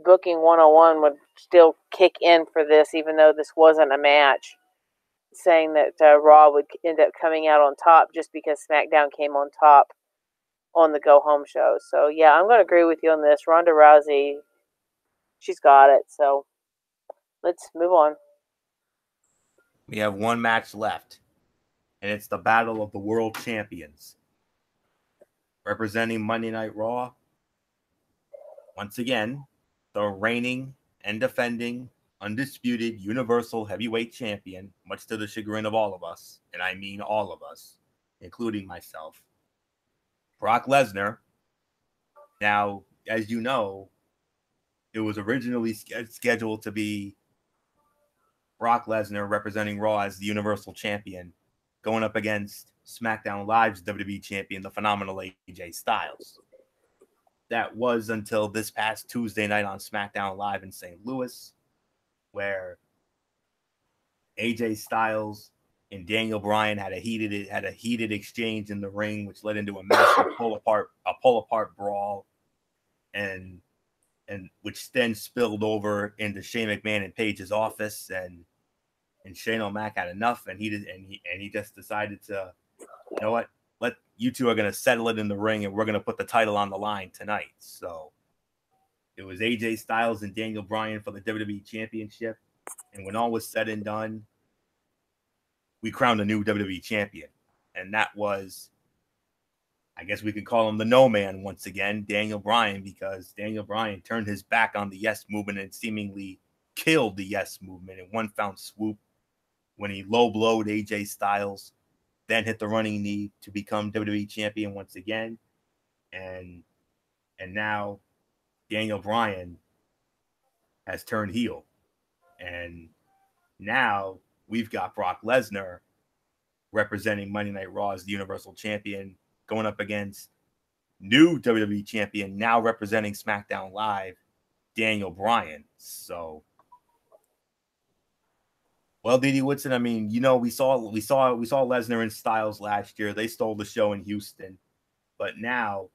booking 101 would still kick in for this, even though this wasn't a match. Saying that Raw would end up coming out on top just because SmackDown came on top on the Go Home show. So yeah, I'm going to agree with you on this. Ronda Rousey, she's got it. So let's move on. We have one match left, and it's the Battle of the World Champions. Representing Monday Night Raw, once again, the reigning and defending undisputed Universal Heavyweight Champion, much to the chagrin of all of us, and I mean all of us, including myself, Brock Lesnar. Now, as you know, it was originally scheduled to be Brock Lesnar representing Raw as the Universal Champion, going up against SmackDown Live's WWE Champion, the phenomenal AJ Styles. That was until this past Tuesday night on SmackDown Live in St. Louis, where AJ Styles and Daniel Bryan had a heated exchange in the ring, which led into a massive pull apart brawl, and which then spilled over into Shane McMahon and Paige's office, and Shane O'Mac had enough, and he just decided to, you know what, you two are going to settle it in the ring, and we're going to put the title on the line tonight. So it was AJ Styles and Daniel Bryan for the WWE Championship. And when all was said and done, we crowned a new WWE champion. And that was, I guess we could call him the No Man once again, Daniel Bryan, because Daniel Bryan turned his back on the Yes Movement and seemingly killed the Yes Movement in one foul swoop when he low blowed AJ Styles, then hit the running knee to become WWE champion once again. And now Daniel Bryan has turned heel. And now we've got Brock Lesnar representing Monday Night Raw as the Universal Champion, going up against new WWE Champion, now representing SmackDown Live, Daniel Bryan. So, well, D.D. Woodson, I mean, we saw Lesnar and Styles last year. They stole the show in Houston, but now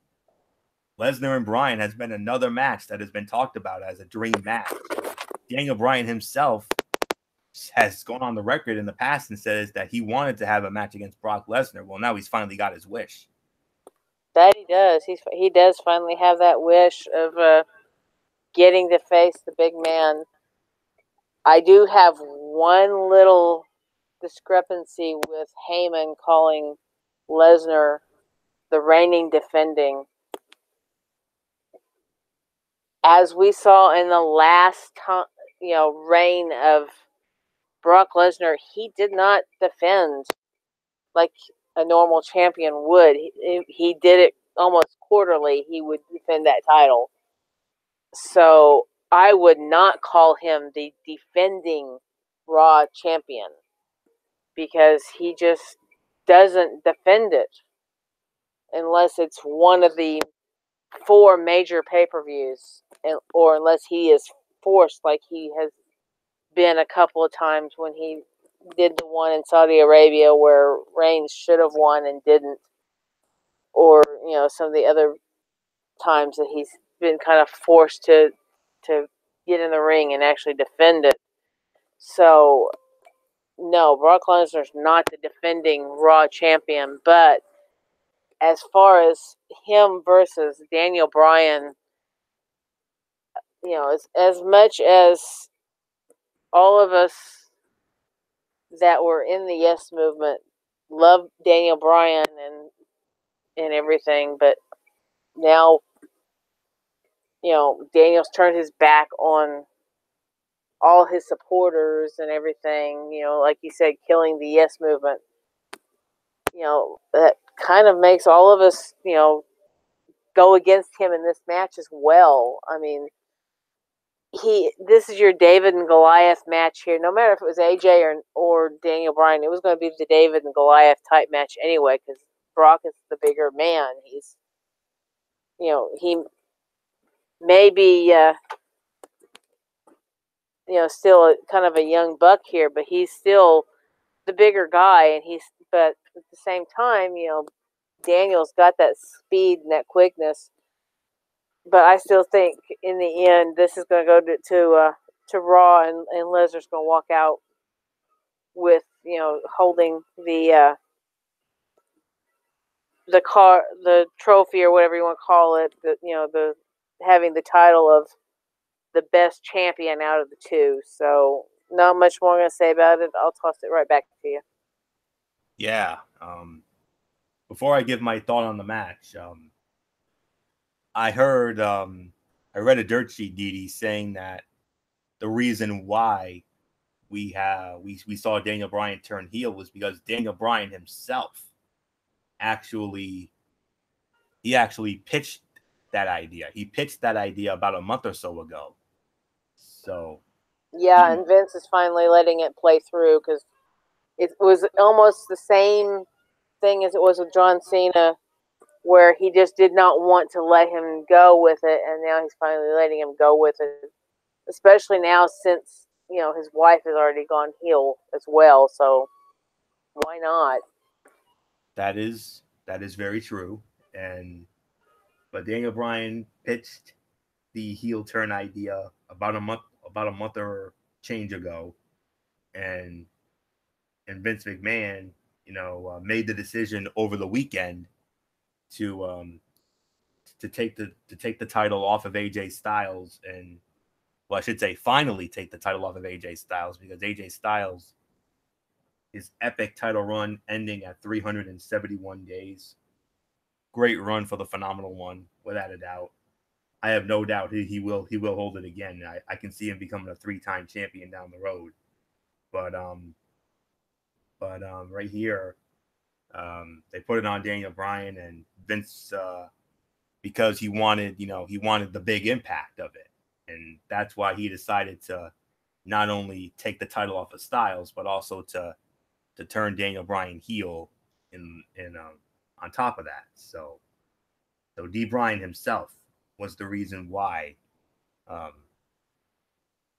Lesnar and Bryan has been another match that has been talked about as a dream match. Daniel Bryan himself has gone on the record in the past and says that he wanted to have a match against Brock Lesnar. Well, now he's finally got his wish. That he does. He does finally have that wish of getting to face the big man. I do have one little discrepancy with Heyman calling Lesnar the reigning defending. As we saw in the last time, reign of Brock Lesnar, he did not defend like a normal champion would. He did it almost quarterly. He would defend that title. So I would not call him the defending Raw champion because he just doesn't defend it unless it's one of the 4 major pay-per-views, or unless he is forced, like he has been a couple of times when he did the one in Saudi Arabia where Reigns should have won and didn't, or some of the other times that he's been kind of forced to get in the ring and actually defend it. So no, Brock Lesnar's not the defending Raw champion, but as far as him versus Daniel Bryan, as much as all of us that were in the Yes Movement love Daniel Bryan and everything, but now, Daniel's turned his back on all his supporters and everything, like you said, killing the Yes Movement. That kind of makes all of us, go against him in this match as well. I mean, this is your David and Goliath match here. No matter if it was AJ or Daniel Bryan, it was going to be the David and Goliath type match anyway, because Brock is the bigger man. He's, he may be, still kind of a young buck here, but he's still the bigger guy, but at the same time, Daniel's got that speed and that quickness. But I still think in the end, this is going to go to Raw, and Lesnar's going to walk out with, holding the the trophy or whatever you want to call it. The having the title of the best champion out of the two. So not much more I'm going to say about it. I'll toss it right back to you. Yeah. Before I give my thought on the match, I read a dirt sheet, Didi, saying that the reason why we saw Daniel Bryan turn heel was because Daniel Bryan himself actually pitched that idea. He pitched that idea about a month or so ago. So yeah, and Vince is finally letting it play through, because it was almost the same thing as it was with John Cena, where he just did not want to let him go with it, and now he's finally letting him go with it. Especially now, since his wife has already gone heel as well, so why not? That is very true. But Daniel Bryan pitched the heel turn idea about a month or change ago, and Vince McMahon, made the decision over the weekend to take the title off of AJ Styles, and well, I should say finally take the title off of AJ Styles, because AJ Styles, his epic title run ending at 371 days. Great run for the Phenomenal One, without a doubt. I have no doubt he will hold it again. I can see him becoming a 3-time champion down the road. But right here, they put it on Daniel Bryan, and Vince, because he wanted the big impact of it, and that's why he decided to not only take the title off of Styles, but also to turn Daniel Bryan heel in on top of that. So D. Bryan himself was the reason why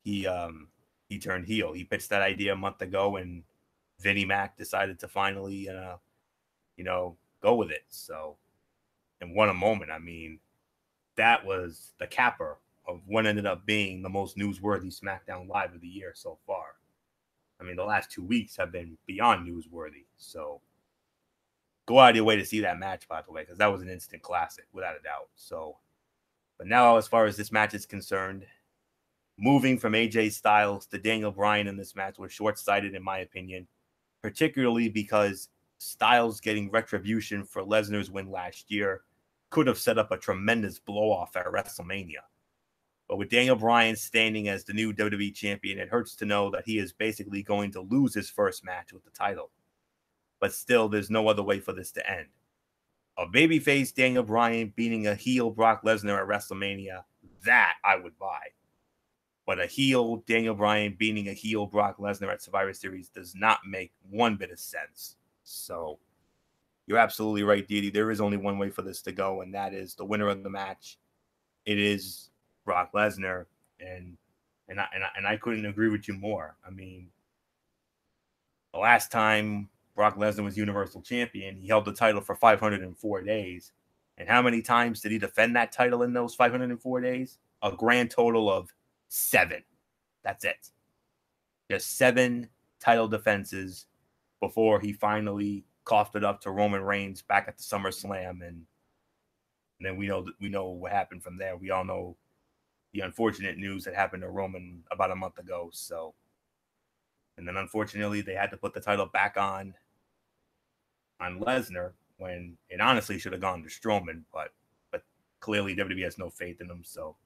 he turned heel. He pitched that idea a month ago, and Vinnie Mac decided to finally go with it. So, and what a moment. I mean, that was the capper of what ended up being the most newsworthy SmackDown Live of the year so far. I mean, the last 2 weeks have been beyond newsworthy. So go out of your way to see that match, by the way, because that was an instant classic, without a doubt. So, but now as far as this match is concerned, moving from AJ Styles to Daniel Bryan in this match was short-sighted, in my opinion, particularly because Styles getting retribution for Lesnar's win last year could have set up a tremendous blow-off at WrestleMania. But with Daniel Bryan standing as the new WWE champion, it hurts to know that he is basically going to lose his first match with the title. But still, there's no other way for this to end. A babyface Daniel Bryan beating a heel Brock Lesnar at WrestleMania, that I would buy. But a heel Daniel Bryan beating a heel Brock Lesnar at Survivor Series does not make one bit of sense. So you're absolutely right, Didi. There is only one way for this to go, and that is the winner of the match. It is Brock Lesnar, and I couldn't agree with you more. I mean, the last time Brock Lesnar was Universal Champion, he held the title for 504 days. And how many times did he defend that title in those 504 days? A grand total of 7. That's it. Just 7 title defenses before he finally coughed it up to Roman Reigns back at the SummerSlam, and then we know what happened from there. We all know the unfortunate news that happened to Roman about a month ago. So, and then unfortunately they had to put the title back on Lesnar when it honestly should have gone to Strowman, but clearly WWE has no faith in him. So,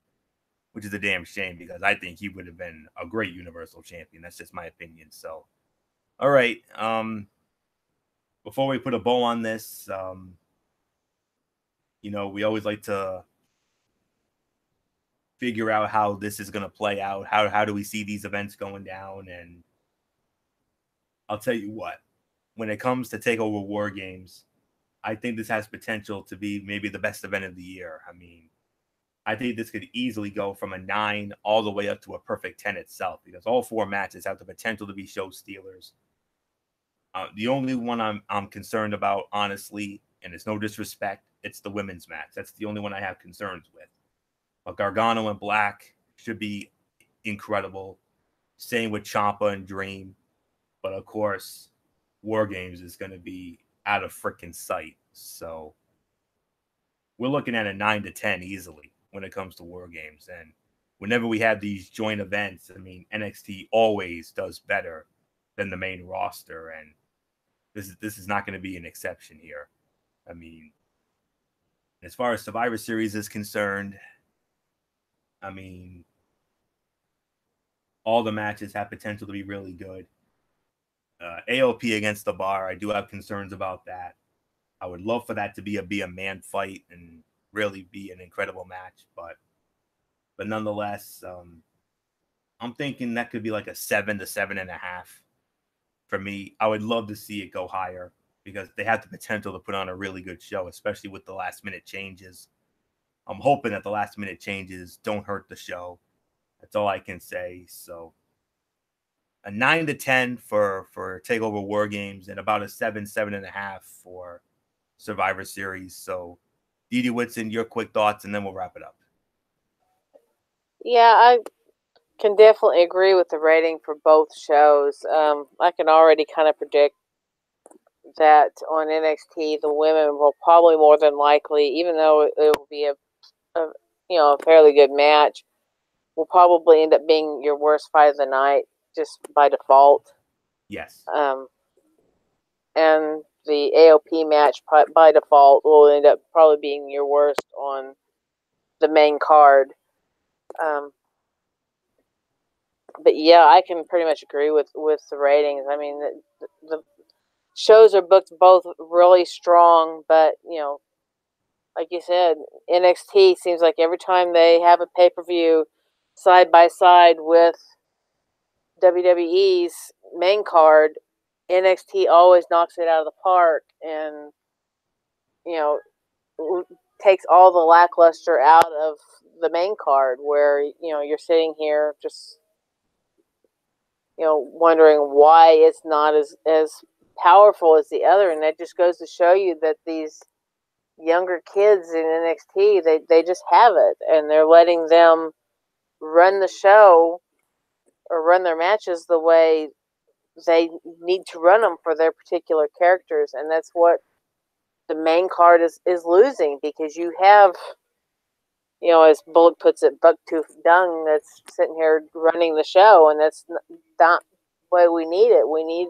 which is a damn shame, because I think he would have been a great Universal Champion. That's just my opinion. So, all right. Before we put a bow on this, we always like to figure out how this is going to play out. How do we see these events going down? And I'll tell you what, when it comes to TakeOver Wargames, I think this has potential to be maybe the best event of the year. I mean, I think this could easily go from a 9 all the way up to a perfect 10 itself, because all 4 matches have the potential to be show stealers. The only one I'm concerned about, honestly, and it's no disrespect, it's the women's match. That's the only one I have concerns with. But Gargano and Black should be incredible. Same with Ciampa and Dream. But of course, War Games is going to be out of freaking sight. So we're looking at a 9 to 10 easily when it comes to War Games. And whenever we have these joint events, I mean, NXT always does better than the main roster. And this is not going to be an exception here. I mean, as far as Survivor Series is concerned, I mean, all the matches have potential to be really good. AOP against the Bar, I do have concerns about that. I would love for that to be a man fight and really be an incredible match, but nonetheless, I'm thinking that could be like a 7 to 7.5 for me. I would love to see it go higher because they have the potential to put on a really good show, especially with the last minute changes. I'm hoping that the last minute changes don't hurt the show. That's all I can say. So a 9 to 10 for Takeover War Games and about a 7.5 for Survivor Series. So Didi Whitson, your quick thoughts, and then we'll wrap it up. Yeah, I can definitely agree with the rating for both shows. I can already kind of predict that on NXT, the women will probably more than likely, even though it will be a fairly good match, will probably end up being your worst fight of the night just by default. Yes. And the AOP match by default will end up probably being your worst on the main card. But yeah, I can pretty much agree with the ratings. I mean, the shows are booked both really strong, but like you said, NXT seems like every time they have a pay-per-view side by side with WWE's main card, NXT always knocks it out of the park and takes all the lackluster out of the main card, where you're sitting here just wondering why it's not as powerful as the other. And that just goes to show you that these younger kids in NXT, they just have it, and they're letting them run the show or run their matches the way they need to run them for their particular characters. And that's what the main card is losing, because you have, as Bullock puts it, bucktooth dung that's sitting here running the show, and that's not the way we need it. We need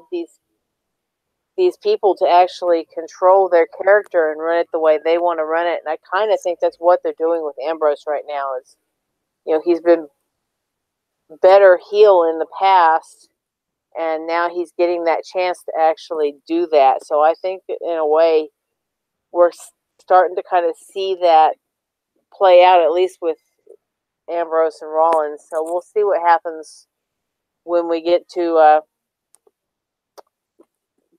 these people to actually control their character and run it the way they want to run it. And I kind of think that's what they're doing with Ambrose right now. Is he's been better heel in the past, and now he's getting that chance to actually do that. So I think that in a way we're starting to kind of see that play out, at least with Ambrose and Rollins. So we'll see what happens when we get to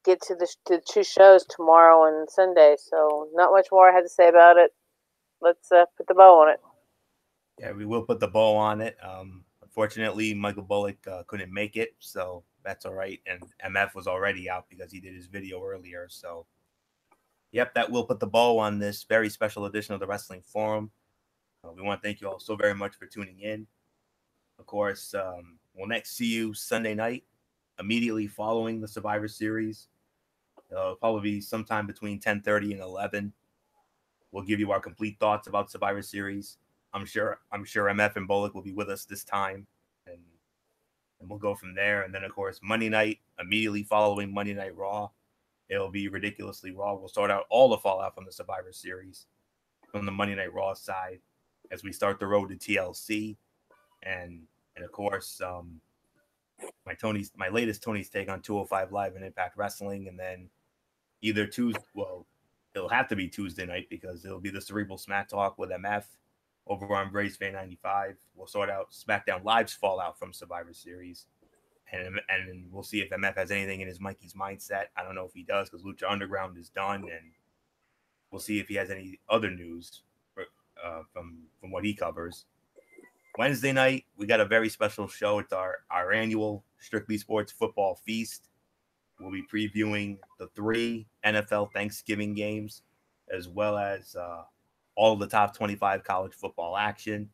the two shows tomorrow and Sunday. So not much more I had to say about it. Let's put the bow on it. Yeah, we will put the bow on it. Unfortunately, Michael Bullock couldn't make it, so that's all right. And MF was already out because he did his video earlier. So, yep, that will put the bow on this very special edition of the Wrestling Forum. We want to thank you all so very much for tuning in. Of course, we'll next see you Sunday night, immediately following the Survivor Series. It'll probably be sometime between 10:30 and 11. We'll give you our complete thoughts about Survivor Series. I'm sure MF and Bullock will be with us this time, and we'll go from there. And then, of course, Monday night, immediately following Monday Night Raw, it'll be Ridiculously Raw. We'll sort out all the fallout from the Survivor Series from the Monday Night Raw side as we start the road to TLC, and of course, my latest Tony's take on 205 Live and Impact Wrestling, and then either Tuesday. Well, it'll have to be Tuesday night because it'll be the Cerebral Smack Talk with MF over on Brace Fan 95. We'll sort out SmackDown Live's fallout from Survivor Series, and we'll see if MF has anything in his Mikey's mindset. I don't know if he does because Lucha Underground is done, and we'll see if he has any other news from what he covers. Wednesday night, we got a very special show. It's our annual Strictly Sports Football Feast. We'll be previewing the 3 NFL Thanksgiving games as well as all of the top 25 college football action.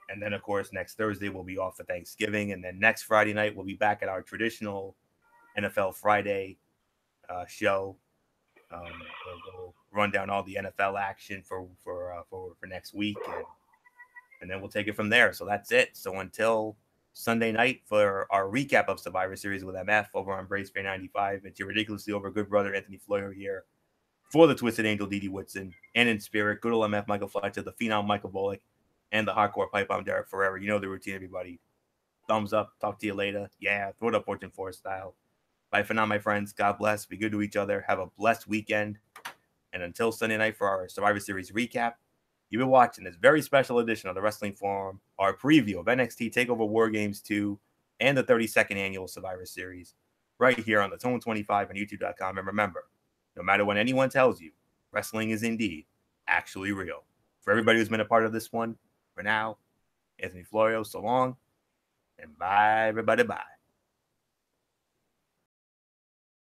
And then, of course, next Thursday we'll be off for Thanksgiving. And then next Friday night we'll be back at our traditional NFL Friday show. We'll run down all the NFL action for next week, and then we'll take it from there. So that's it. So until Sunday night for our recap of Survivor Series with MF over on Brace Fair 95, it's your ridiculously over good brother Anthony Floyer here for the Twisted Angel Didi Woodson, and in spirit, good old MF Michael Fletcher, the Phenom Michael Bullock, and the Hardcore Pipe. I'm Derek Ferreira. You know the routine, everybody. Thumbs up. Talk to you later. Yeah, throw it up Fortune 4 style. Bye for now, my friends. God bless. Be good to each other. Have a blessed weekend. And until Sunday night for our Survivor Series recap, you've been watching this very special edition of the Wrestling Forum, our preview of NXT TakeOver Wargames 2 and the 32nd annual Survivor Series, right here on the Tone 25 and YouTube.com. And remember, no matter what anyone tells you, wrestling is indeed actually real. For everybody who's been a part of this one, for now, Anthony Florio, so long, and bye, everybody, bye.